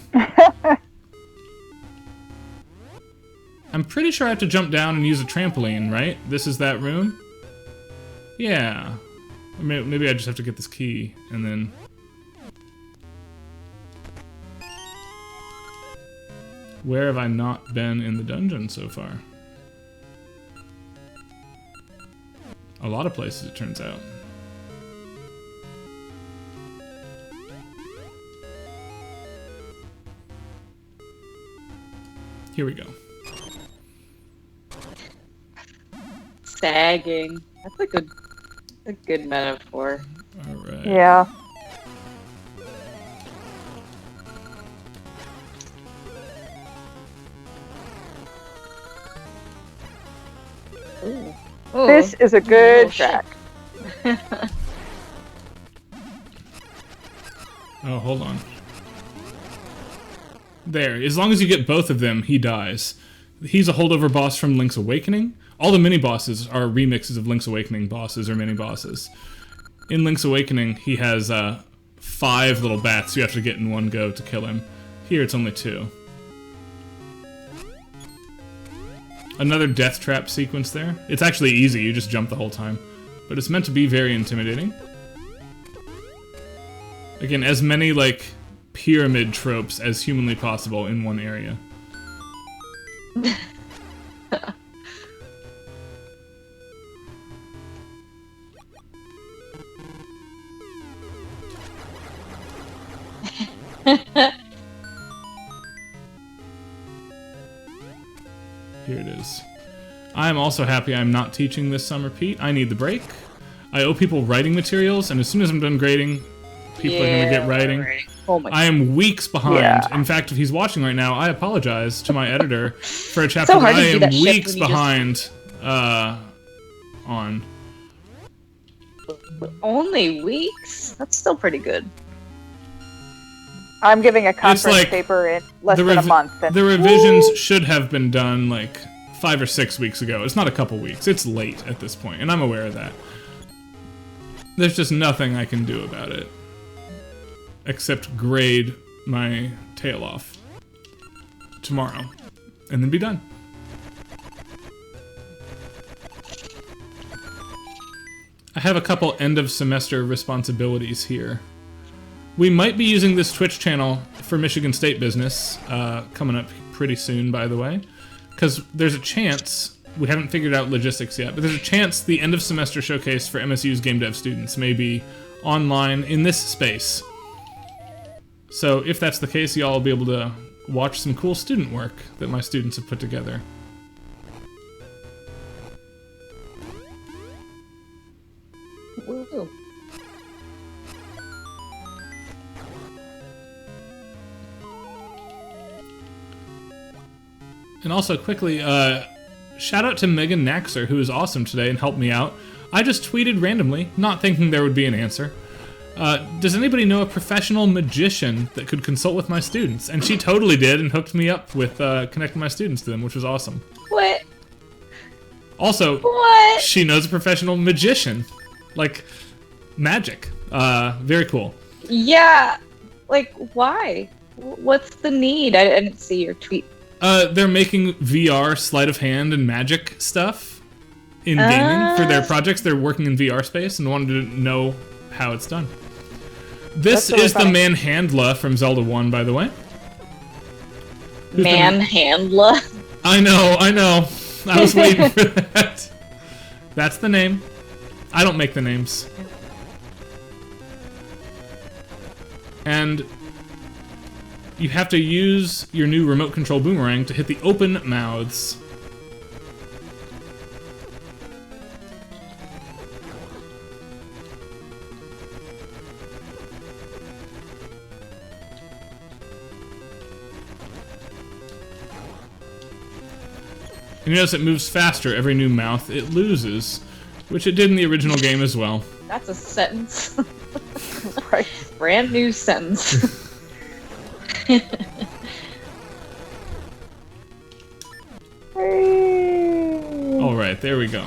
I'm pretty sure I have to jump down and use a trampoline, right? This is that room? Yeah. Maybe I just have to get this key, and then... Where have I not been in the dungeon so far? A lot of places, it turns out. Here we go. Sagging. That's a good metaphor. Alright. Yeah. Ooh. This is a good Oh, shit. track. Oh, hold on. There. As long as you get both of them, he dies. He's a holdover boss from Link's Awakening. All the mini-bosses are remixes of Link's Awakening bosses or mini-bosses. In Link's Awakening, he has 5 little bats you have to get in one go to kill him. Here, it's only 2. Another death trap sequence there. It's actually easy, you just jump the whole time. But it's meant to be very intimidating. Again, as many, like, pyramid tropes as humanly possible in one area. Here it is. I am also happy I'm not teaching this summer, Pete. I need the break. I owe people writing materials, and as soon as I'm done grading, people are going to get writing. Oh my I am weeks behind. Yeah. In fact, if he's watching right now, I apologize to my editor for a chapter so hard that to I do am that shit weeks when you behind on. Only weeks? That's still pretty good. I'm giving a conference like paper in less than a month. And The revisions should have been done like 5 or 6 weeks ago. It's not a couple weeks. It's late at this point, and I'm aware of that. There's just nothing I can do about it. Except grade my tail off tomorrow, and then be done. I have a couple end of semester responsibilities here. We might be using this Twitch channel for Michigan State business, coming up pretty soon, by the way, because there's a chance, we haven't figured out logistics yet, but there's a chance the end of semester showcase for MSU's game dev students may be online in this space. So if that's the case, y'all will be able to watch some cool student work that my students have put together. Woo. And also, quickly, shout out to Megan Naxer, who is awesome today and helped me out. I just tweeted randomly, not thinking there would be an answer. Does anybody know a professional magician that could consult with my students? And she totally did and hooked me up with connecting my students to them, which was awesome. What? Also, What? she knows a professional magician. Like, magic. Very cool. Yeah. Like, why? What's the need? I didn't see your tweet. They're making VR sleight of hand and magic stuff in gaming for their projects. They're working in VR space and wanted to know how it's done. This really is funny. the man-handler from Zelda 1, by the way. Who's Manhandler? I know. I was waiting for that. That's the name. I don't make the names. And you have to use your new remote control boomerang to hit the open mouths. And you notice it moves faster every new mouth it loses, which it did in the original game as well. That's a sentence. right. Brand new sentence. Alright, there we go.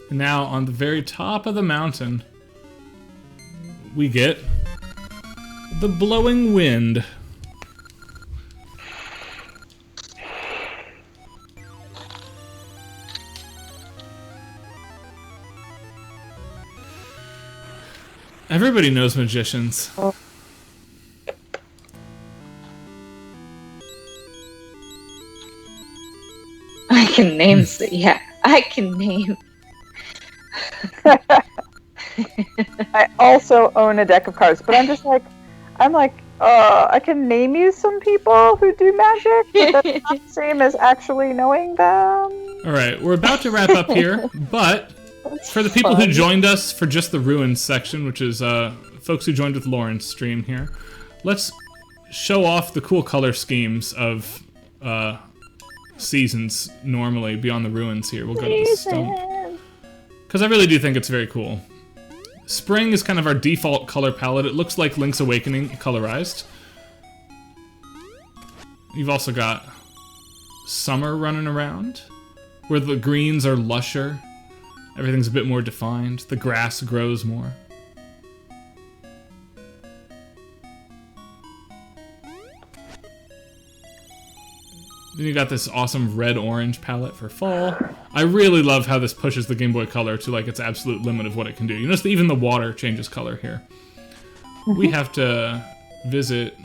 And now, on the very top of the mountain, we get the blowing wind. Everybody knows magicians. I can name. Yeah, I can name. I also own a deck of cards, but I'm like, I can name you some people who do magic, but that's not the same as actually knowing them. Alright, we're about to wrap up here, but for the people who joined us for just the ruins section, which is folks who joined with Lauren's stream here, let's show off the cool color schemes of seasons normally beyond the ruins here. We'll go to the stump. because I really do think it's very cool. Spring is kind of our default color palette. It looks like Link's Awakening colorized. You've also got summer running around, where the greens are lusher. Everything's a bit more defined. The grass grows more. Then you got this awesome red-orange palette for fall. I really love how this pushes the Game Boy Color to like its absolute limit of what it can do. You notice that even the water changes color here. We have to visit...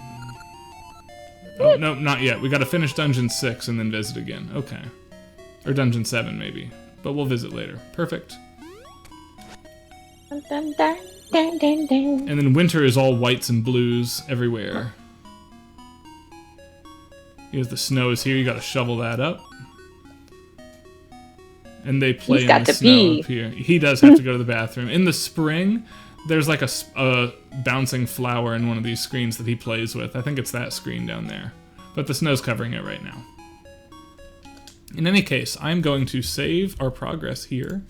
Oh, no, not yet. We gotta finish Dungeon 6 and then visit again. Okay. Or Dungeon 7, maybe. But we'll visit later. Perfect. And then winter is all whites and blues everywhere. Here's the snow is here. You gotta shovel that up. And they play in the snow up here. He does have to go to the bathroom. In the spring, there's like a bouncing flower in one of these screens that he plays with. I think it's that screen down there. But the snow's covering it right now. In any case, I'm going to save our progress here.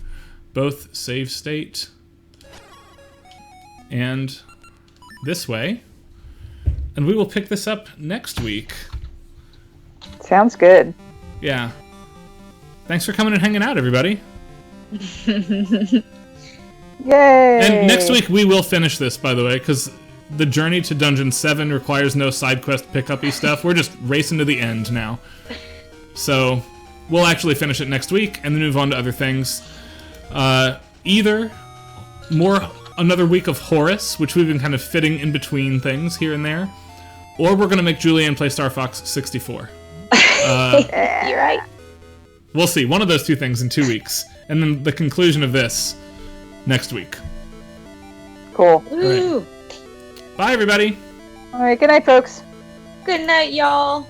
Both save state and this way. And we will pick this up next week. Sounds good. Yeah. Thanks for coming and hanging out, everybody. Yay! And next week we will finish this, by the way, because the journey to Dungeon 7 requires no side quest pick-up-y stuff. We're just racing to the end now. So we'll actually finish it next week and then move on to other things. Either another week of Horus, which we've been kind of fitting in between things here and there, or we're going to make Julianne play Star Fox 64. You're right. We'll see. One of those two things in 2 weeks. And then the conclusion of this next week. Cool. Woo! Right. Bye, everybody. All right. Good night, folks. Good night, y'all.